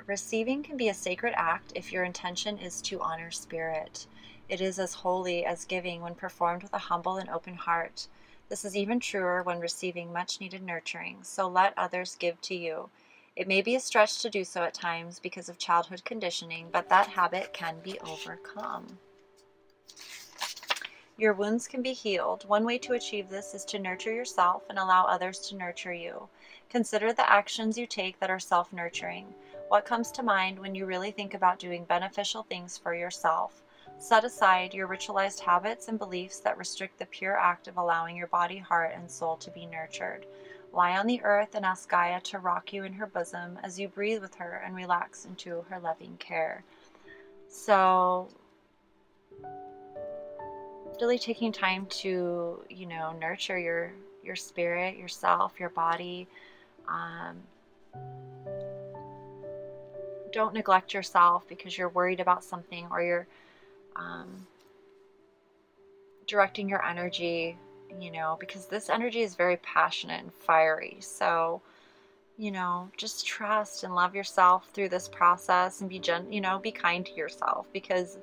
Receiving can be a sacred act if your intention is to honor spirit. It is as holy as giving when performed with a humble and open heart. This is even truer when receiving much needed nurturing, so let others give to you. It may be a stretch to do so at times because of childhood conditioning, but that habit can be overcome. Your wounds can be healed. One way to achieve this is to nurture yourself and allow others to nurture you. Consider the actions you take that are self-nurturing. What comes to mind when you really think about doing beneficial things for yourself? Set aside your ritualized habits and beliefs that restrict the pure act of allowing your body, heart, and soul to be nurtured. Lie on the earth and ask Gaia to rock you in her bosom as you breathe with her and relax into her loving care. So, really taking time to, you know, nurture your spirit, yourself, your body. Don't neglect yourself because you're worried about something, or you're directing your energy, you know, because this energy is very passionate and fiery. So, you know, just trust and love yourself through this process, and be kind to yourself, because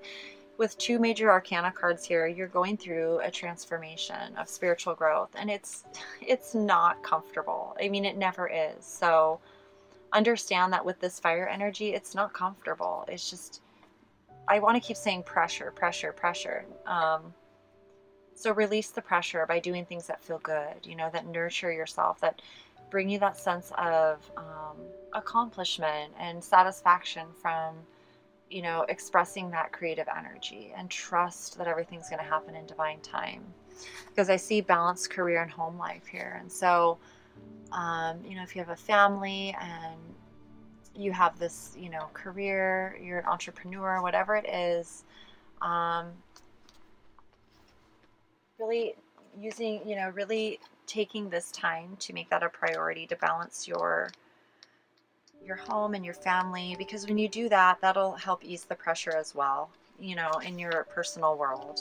with two major arcana cards here, you're going through a transformation of spiritual growth, and it's not comfortable. I mean, it never is. So understand that with this fire energy, it's not comfortable. It's just, I want to keep saying pressure, pressure, pressure. So release the pressure by doing things that feel good, you know, that nurture yourself, that bring you that sense of accomplishment and satisfaction from, you know, expressing that creative energy, and trust that everything's going to happen in divine time, because I see balanced career and home life here. And so, you know, if you have a family and you have this, you know, career, you're an entrepreneur, whatever it is, really using, you know, really taking this time to make that a priority to balance your home and your family, because when you do that, that'll help ease the pressure as well, you know, in your personal world.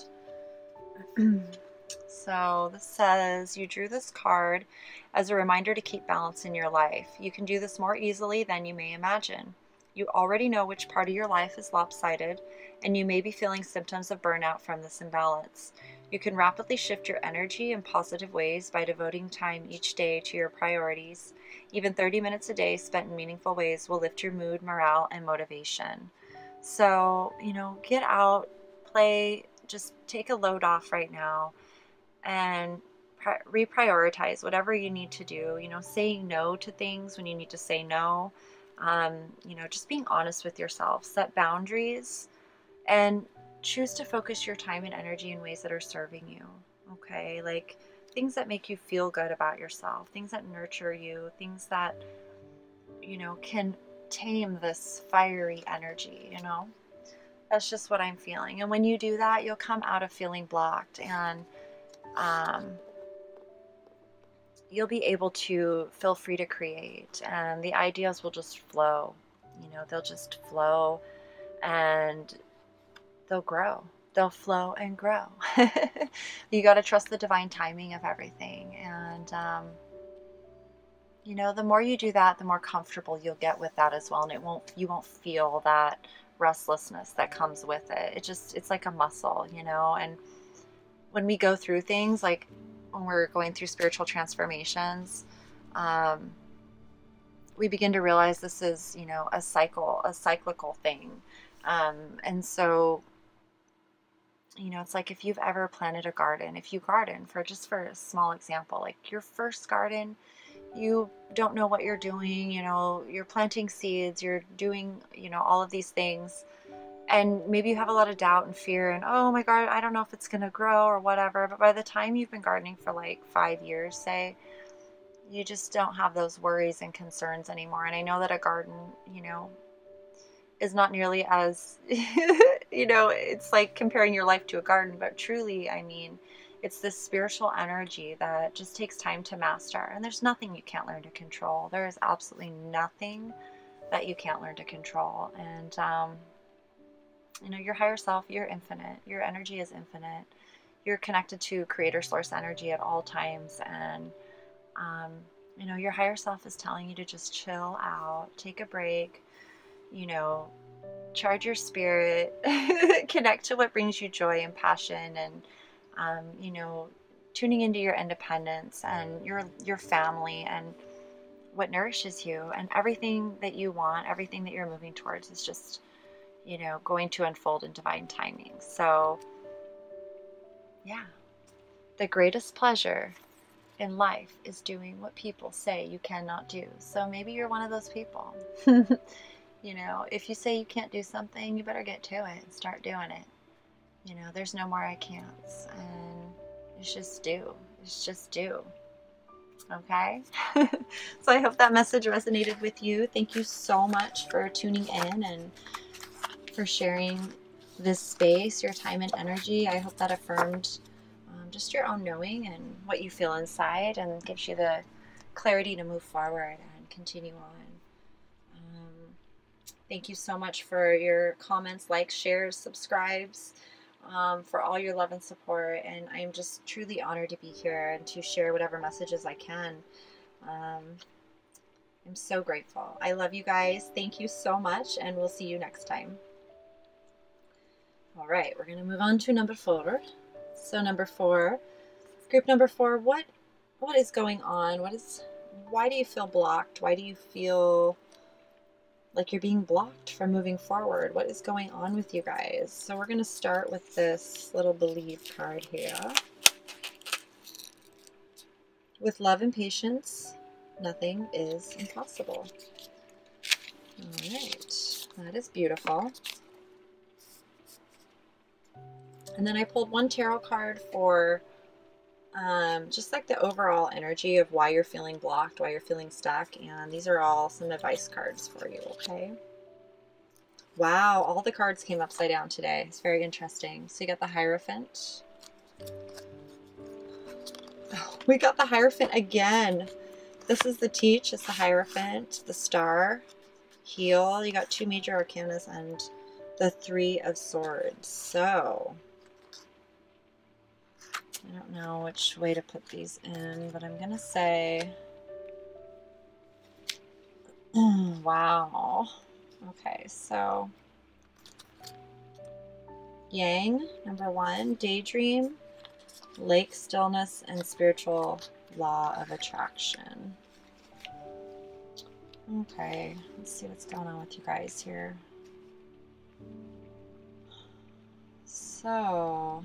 So this says you drew this card as a reminder to keep balance in your life. You can do this more easily than you may imagine. You already know which part of your life is lopsided, and you may be feeling symptoms of burnout from this imbalance. You can rapidly shift your energy in positive ways by devoting time each day to your priorities. Even 30 minutes a day spent in meaningful ways will lift your mood, morale, and motivation. So, you know, get out, play, just take a load off right now and reprioritize whatever you need to do, you know, saying no to things when you need to say no, you know, just being honest with yourself, set boundaries, and choose to focus your time and energy in ways that are serving you. Okay, like things that make you feel good about yourself, things that nurture you, things that, you know, can tame this fiery energy, you know. That's just what I'm feeling. And when you do that, you'll come out of feeling blocked, and you'll be able to feel free to create, and the ideas will just flow. You know, they'll just flow and they'll grow. They'll flow and grow. You got to trust the divine timing of everything. And, you know, the more you do that, the more comfortable you'll get with that as well. And you won't feel that restlessness that comes with it. It's like a muscle, you know. And when we go through things, like when we're going through spiritual transformations, we begin to realize this is, you know, a cyclical thing. And so, you know, it's like if you've ever planted a garden, if you garden, for a small example, like your first garden, you don't know what you're doing, you know, you're planting seeds, you're doing, you know, all of these things. And maybe you have a lot of doubt and fear and, oh my God, I don't know if it's going to grow or whatever. But by the time you've been gardening for like 5 years, say, you just don't have those worries and concerns anymore. And I know that a garden, you know, is not nearly as, you know, it's like comparing your life to a garden. But truly, I mean, it's this spiritual energy that just takes time to master. And there's nothing you can't learn to control. There is absolutely nothing that you can't learn to control. And, you know, your higher self, you're infinite. Your energy is infinite. You're connected to creator source energy at all times. And, you know, your higher self is telling you to just chill out, take a break, you know, charge your spirit, connect to what brings you joy and passion, and, you know, tuning into your independence and your family and what nourishes you, and everything that you want, everything that you're moving towards is just, you know, going to unfold in divine timing. So yeah, the greatest pleasure in life is doing what people say you cannot do. So maybe you're one of those people. You know, if you say you can't do something, you better get to it and start doing it. You know, there's no more I can'ts, and it's just do. It's just do. Okay? So I hope that message resonated with you. Thank you so much for tuning in and for sharing this space, your time and energy. I hope that affirmed just your own knowing and what you feel inside, and gives you the clarity to move forward and continue on. Thank you so much for your comments, likes, shares, subscribes, for all your love and support. And I'm just truly honored to be here and to share whatever messages I can. I'm so grateful. I love you guys. Thank you so much, and we'll see you next time. All right, we're going to move on to number 4. So number 4, group number 4, what is going on? Why do you feel blocked? Why do you feel like you're being blocked from moving forward? What is going on with you guys? So we're going to start with this little believe card here. With love and patience, nothing is impossible. All right, that is beautiful. And then I pulled one tarot card for just like the overall energy of why you're feeling blocked, why you're feeling stuck. And these are all some advice cards for you, okay? Wow, all the cards came upside down today. It's very interesting. So you got the Hierophant, We got the Hierophant again. This is the Teach, it's the Hierophant, the Star, Heal. You got 2 major arcanas and the 3 of Swords. So, I don't know which way to put these in, but I'm going to say, wow. Okay, so, Yang, number 1, Daydream, Lake Stillness, and Spiritual Law of Attraction. Okay, let's see what's going on with you guys here. So,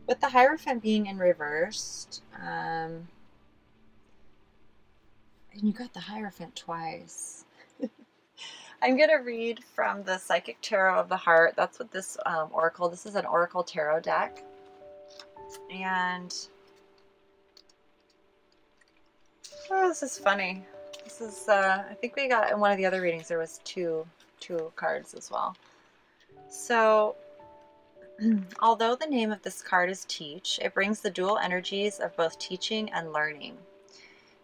with the Hierophant being in reversed, and you got the Hierophant twice. I'm going to read from the Psychic Tarot of the Heart. That's what this oracle, this is an Oracle Tarot deck. And, oh, this is funny. This is, I think we got, in one of the other readings, there was two cards as well. So, although the name of this card is Teach, it brings the dual energies of both teaching and learning.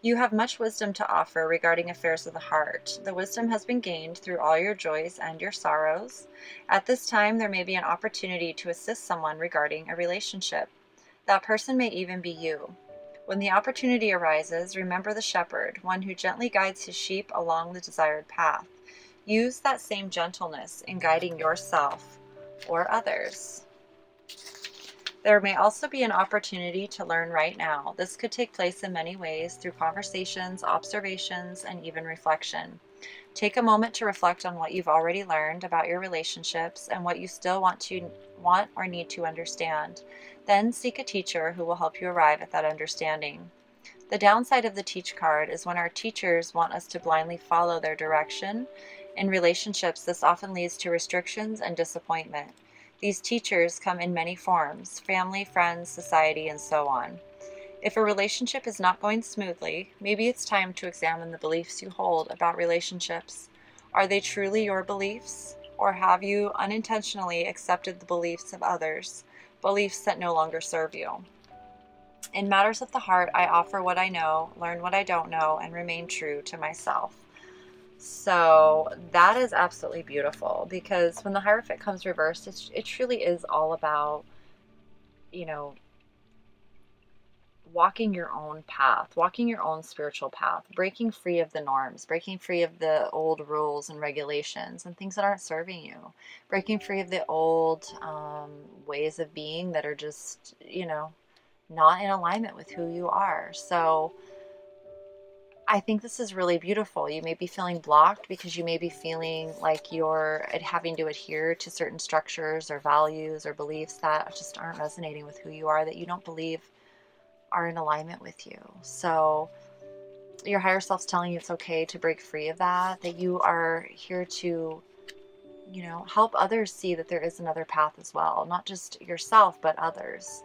You have much wisdom to offer regarding affairs of the heart. The wisdom has been gained through all your joys and your sorrows. At this time, there may be an opportunity to assist someone regarding a relationship. That person may even be you. When the opportunity arises, remember the shepherd, one who gently guides his sheep along the desired path. Use that same gentleness in guiding yourself or others. There may also be an opportunity to learn right now. This could take place in many ways, through conversations, observations, and even reflection. Take a moment to reflect on what you've already learned about your relationships and what you still want or need to understand. Then seek a teacher who will help you arrive at that understanding. The downside of the Teach card is when our teachers want us to blindly follow their direction. In relationships, this often leads to restrictions and disappointment. These teachers come in many forms: family, friends, society, and so on. If a relationship is not going smoothly, maybe it's time to examine the beliefs you hold about relationships. Are they truly your beliefs? Or have you unintentionally accepted the beliefs of others, beliefs that no longer serve you? In matters of the heart, I offer what I know, learn what I don't know, and remain true to myself. So that is absolutely beautiful, because when the Hierophant comes reversed, it truly is all about, you know, walking your own path, walking your own spiritual path, breaking free of the norms, breaking free of the old rules and regulations and things that aren't serving you, breaking free of the old ways of being that are just, you know, not in alignment with who you are. So I think this is really beautiful. You may be feeling blocked because you may be feeling like you're having to adhere to certain structures or values or beliefs that just aren't resonating with who you are, that you don't believe are in alignment with you. So your higher self's telling you it's okay to break free of that, that you are here to, you know, help others see that there is another path as well, not just yourself, but others.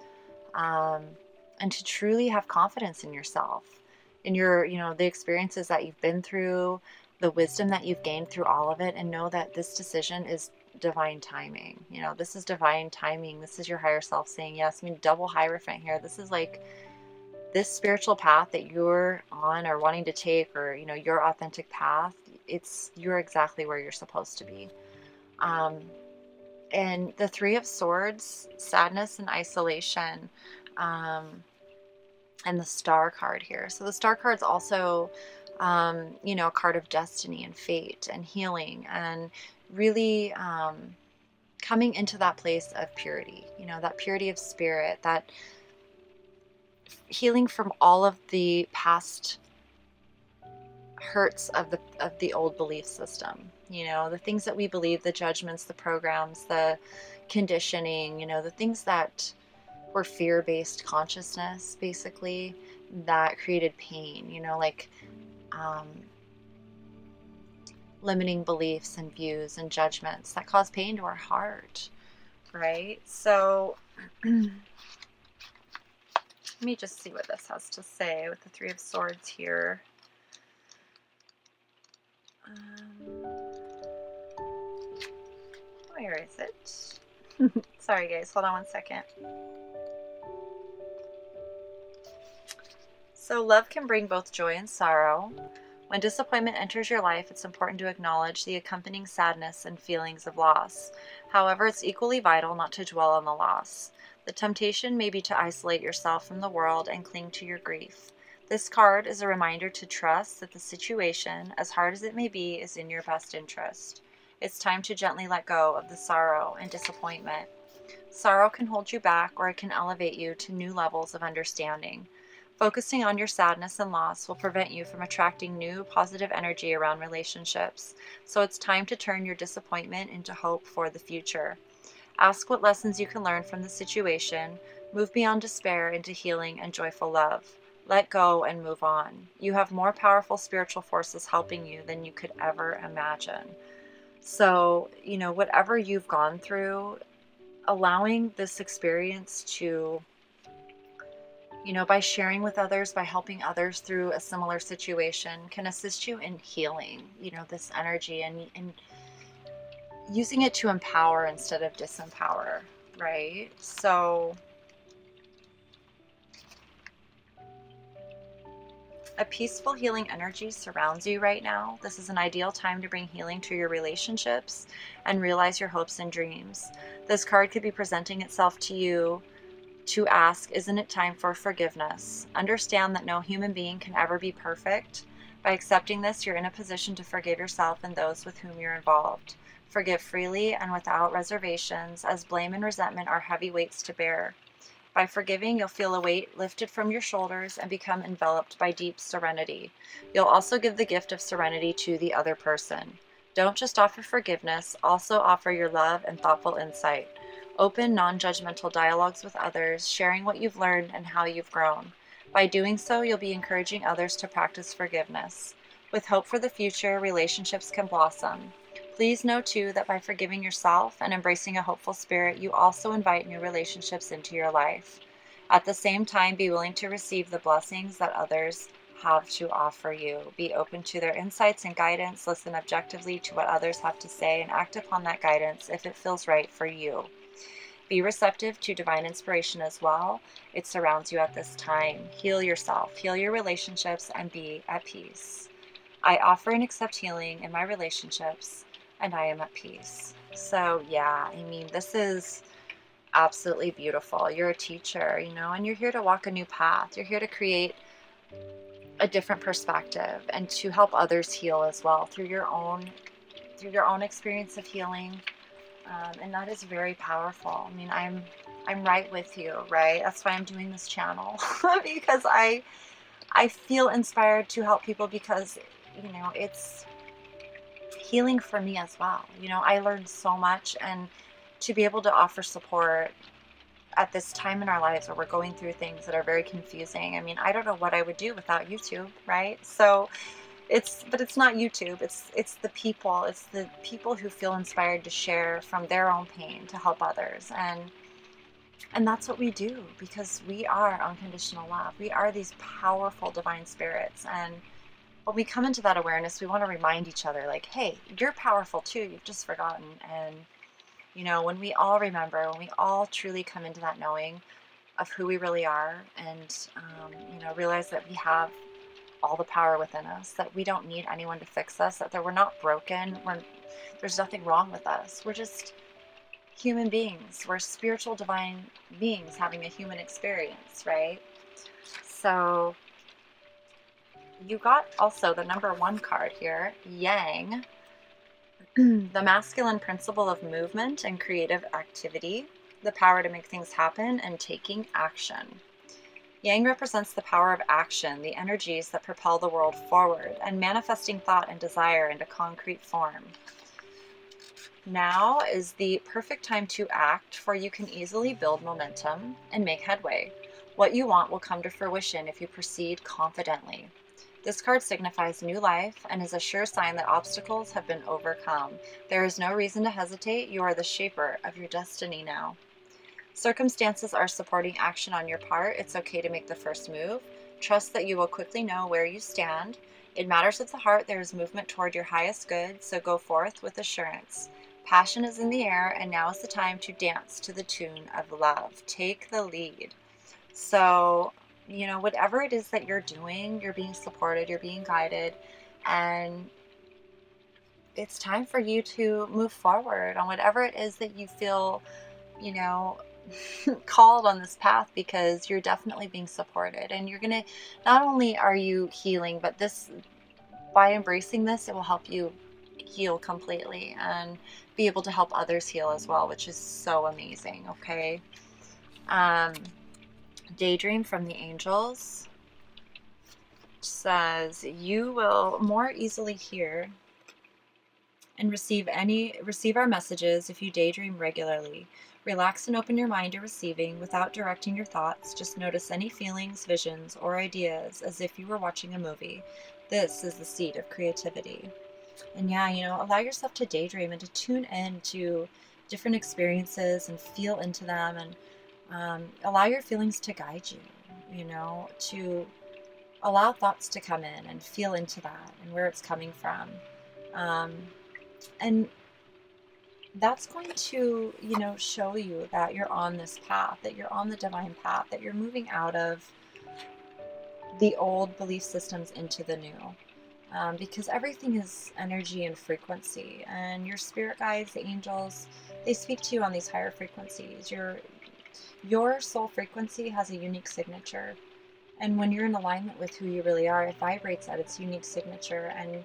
And to truly have confidence in yourself, in your, you know, the experiences that you've been through, the wisdom that you've gained through all of it, and know that this decision is divine timing. You know, this is divine timing. This is your higher self saying yes. I mean, double Hierophant here. This is like this spiritual path that you're on or wanting to take, or, you know, your authentic path. You're exactly where you're supposed to be. And the 3 of Swords, sadness and isolation, and the Star card here. So the Star card's also, you know, a card of destiny and fate and healing, and really coming into that place of purity, you know, that purity of spirit, that healing from all of the past hurts of the old belief system. You know, the things that we believe, the judgments, the programs, the conditioning, you know, the things that were fear-based consciousness, basically, that created pain, you know, like limiting beliefs and views and judgments that cause pain to our heart, right? So let me just see what this has to say with the 3 of Swords here. Where is it? Sorry guys, hold on one second. So love can bring both joy and sorrow. When disappointment enters your life, it's important to acknowledge the accompanying sadness and feelings of loss. However, it's equally vital not to dwell on the loss. The temptation may be to isolate yourself from the world and cling to your grief. This card is a reminder to trust that the situation, as hard as it may be, is in your best interest. It's time to gently let go of the sorrow and disappointment. Sorrow can hold you back, or it can elevate you to new levels of understanding. Focusing on your sadness and loss will prevent you from attracting new positive energy around relationships, so it's time to turn your disappointment into hope for the future. Ask what lessons you can learn from the situation, move beyond despair into healing and joyful love. Let go and move on. You have more powerful spiritual forces helping you than you could ever imagine. So, whatever you've gone through, allowing this experience to, by sharing with others, by helping others through a similar situation, can assist you in healing, this energy and using it to empower instead of disempower, right? So a peaceful healing energy surrounds you right now. This is an ideal time to bring healing to your relationships and realize your hopes and dreams. This card could be presenting itself to you to ask, isn't it time for forgiveness? Understand that no human being can ever be perfect. By accepting this, you're in a position to forgive yourself and those with whom you're involved. Forgive freely and without reservations, as blame and resentment are heavy weights to bear. By forgiving, you'll feel a weight lifted from your shoulders and become enveloped by deep serenity. You'll also give the gift of serenity to the other person. Don't just offer forgiveness, also offer your love and thoughtful insight. Open, non-judgmental dialogues with others, sharing what you've learned and how you've grown. By doing so, you'll be encouraging others to practice forgiveness. With hope for the future, relationships can blossom. Please know, too, that by forgiving yourself and embracing a hopeful spirit, you also invite new relationships into your life. At the same time, be willing to receive the blessings that others have to offer you. Be open to their insights and guidance, listen objectively to what others have to say, and act upon that guidance if it feels right for you. Be receptive to divine inspiration as well. It surrounds you at this time. Heal yourself, heal your relationships, and be at peace. I offer and accept healing in my relationships, and I am at peace. So yeah, this is absolutely beautiful. You're a teacher, and you're here to walk a new path. You're here to create a different perspective and to help others heal as well through your own experience of healing. And that is very powerful. I'm right with you, right? That's why I'm doing this channel because I feel inspired to help people because, it's healing for me as well. I learned so much, and to be able to offer support at this time in our lives where we're going through things that are very confusing. I don't know what I would do without YouTube, right? So it's not YouTube. It's the people who feel inspired to share from their own pain to help others. And that's what we do, because we are unconditional love. We are these powerful divine spirits. And when we come into that awareness, we want to remind each other, like, hey, you're powerful too. You've just forgotten. And, when we all remember, when we all truly come into that knowing of who we really are and, realize that we have all the power within us, that we don't need anyone to fix us, that we're not broken, there's nothing wrong with us. We're just human beings. We're spiritual divine beings having a human experience, right? So you got also the number 1 card here, Yang, the masculine principle of movement and creative activity, the power to make things happen and taking action. Yang represents the power of action, the energies that propel the world forward, and manifesting thought and desire into concrete form. Now is the perfect time to act, for you can easily build momentum and make headway. What you want will come to fruition if you proceed confidently. This card signifies new life and is a sure sign that obstacles have been overcome. There is no reason to hesitate. You are the shaper of your destiny now. Circumstances are supporting action on your part. It's okay to make the first move. Trust that you will quickly know where you stand. In matters of the heart, there is movement toward your highest good, so go forth with assurance. Passion is in the air, and now is the time to dance to the tune of love. Take the lead. So you know, whatever it is that you're doing, you're being supported, you're being guided, and it's time for you to move forward on whatever it is that you feel, you know, called on this path, because you're definitely being supported, and you're gonna, not only are you healing, but this, by embracing this, it will help you heal completely and be able to help others heal as well, which is so amazing. Okay. um Daydream from the angels says you will more easily hear and receive our messages if you daydream regularly. Relax and open your mind to receiving without directing your thoughts. Just notice any feelings, visions, or ideas as if you were watching a movie. This is the seed of creativity. And yeah, you know, allow yourself to daydream and to tune in to different experiences and feel into them, and allow your feelings to guide you, you know, to allow thoughts to come in and feel into that and where it's coming from. And that's going to, you know, show you that you're on this path, that you're on the divine path, that you're moving out of the old belief systems into the new. Because everything is energy and frequency, and your spirit guides, the angels, they speak to you on these higher frequencies. Your soul frequency has a unique signature, and when you're in alignment with who you really are, it vibrates at its unique signature, and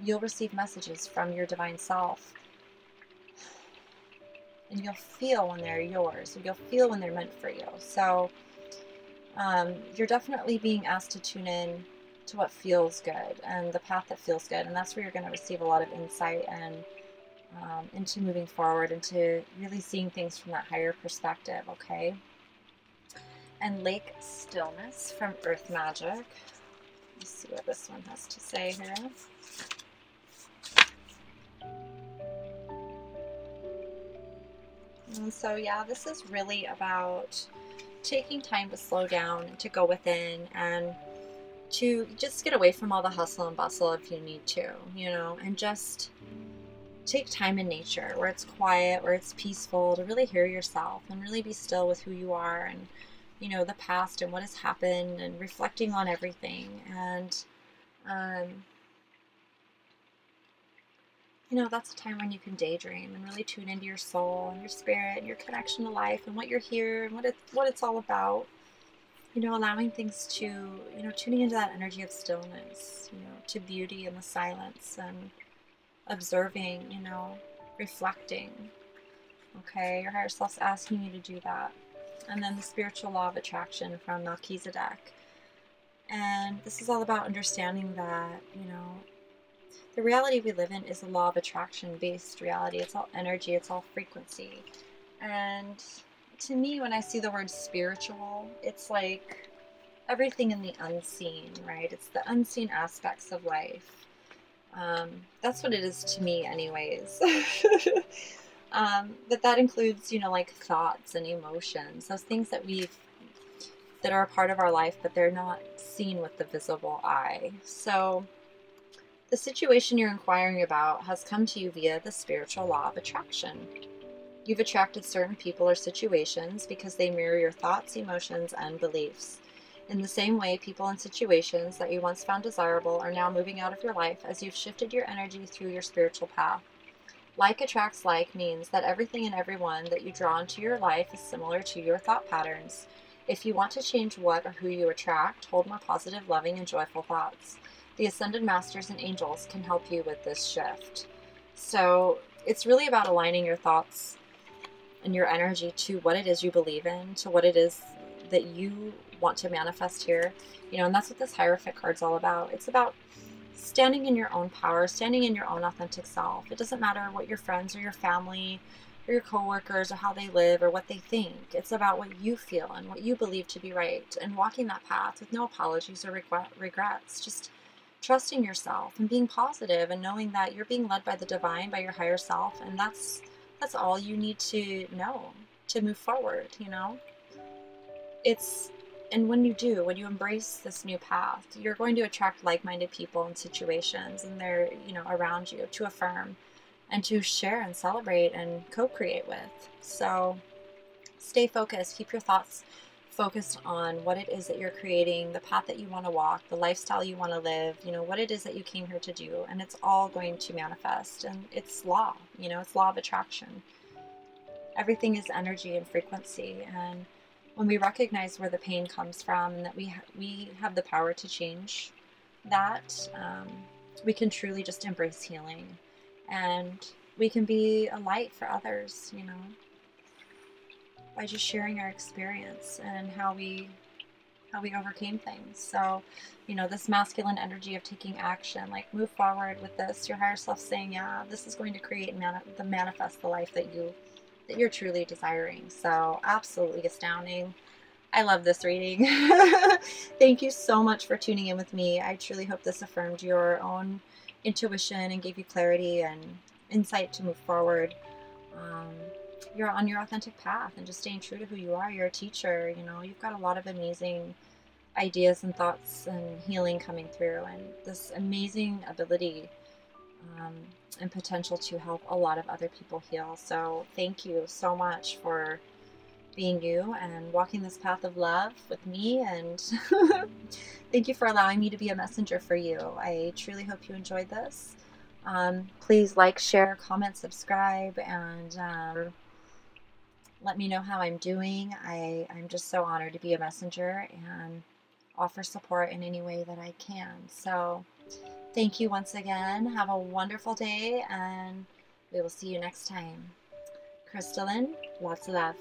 you'll receive messages from your divine self, and you'll feel when they're yours, you'll feel when they're meant for you. So you're definitely being asked to tune in to what feels good and the path that feels good, and that's where you're going to receive a lot of insight and into moving forward, into really seeing things from that higher perspective. Okay. And Lake Stillness from Earth Magic. Let's see what this one has to say here. And so yeah, this is really about taking time to slow down and to go within, and to just get away from all the hustle and bustle if you need to, you know, and just take time in nature where it's quiet, where it's peaceful, to really hear yourself and really be still with who you are, and, you know, the past and what has happened, and reflecting on everything. And you know, that's a time when you can daydream and really tune into your soul and your spirit and your connection to life and what you're here and what it's all about. You know, allowing things to, you know, tuning into that energy of stillness, you know, to beauty in the silence, and observing, you know, reflecting. Okay, your higher self's asking you to do that. And then the spiritual law of attraction from Melchizedek. And this is all about understanding that, you know, the reality we live in is a law of attraction based reality. It's all energy, it's all frequency. And to me, when I see the word spiritual, it's like everything in the unseen, right? It's the unseen aspects of life. That's what it is to me anyways. But that includes, you know, like thoughts and emotions, those things that are a part of our life, but they're not seen with the visible eye. So the situation you're inquiring about has come to you via the spiritual law of attraction. You've attracted certain people or situations because they mirror your thoughts, emotions, and beliefs. In the same way, people and situations that you once found desirable are now moving out of your life as you've shifted your energy through your spiritual path. Like attracts like means that everything and everyone that you draw into your life is similar to your thought patterns. If you want to change what or who you attract, hold more positive, loving, and joyful thoughts. The Ascended Masters and Angels can help you with this shift. So it's really about aligning your thoughts and your energy to what it is you believe in, to what it is that you want to manifest here. You know, and that's what this Hierophant card's all about. It's about standing in your own power, standing in your own authentic self. It doesn't matter what your friends or your family or your coworkers or how they live or what they think. It's about what you feel and what you believe to be right, and walking that path with no apologies or regrets. Just trusting yourself and being positive and knowing that you're being led by the divine, by your higher self, and that's all you need to know to move forward, you know? And when you embrace this new path, you're going to attract like-minded people and situations, and they're, you know, around you to affirm and to share and celebrate and co-create with. So stay focused, keep your thoughts focused on what it is that you're creating, the path that you want to walk, the lifestyle you want to live, you know, what it is that you came here to do, and it's all going to manifest. And it's law, you know, it's law of attraction. Everything is energy and frequency, and when we recognize where the pain comes from and that we have the power to change that, we can truly just embrace healing, and we can be a light for others, you know, by just sharing our experience and how we overcame things. So, you know, this masculine energy of taking action, like move forward with this, your higher self saying, yeah, this is going to create manifest the life that you're truly desiring. So absolutely astounding. I love this reading. Thank you so much for tuning in with me. I truly hope this affirmed your own intuition and gave you clarity and insight to move forward. You're on your authentic path and just staying true to who you are. You're a teacher, you know, you've got a lot of amazing ideas and thoughts and healing coming through, and this amazing ability and potential to help a lot of other people heal. So thank you so much for being you and walking this path of love with me, and thank you for allowing me to be a messenger for you. I truly hope you enjoyed this. Please like, share, comment, subscribe, and let me know how I'm doing. I'm just so honored to be a messenger and offer support in any way that I can. So thank you once again. Have a wonderful day, and we will see you next time. Crystalline, lots of love.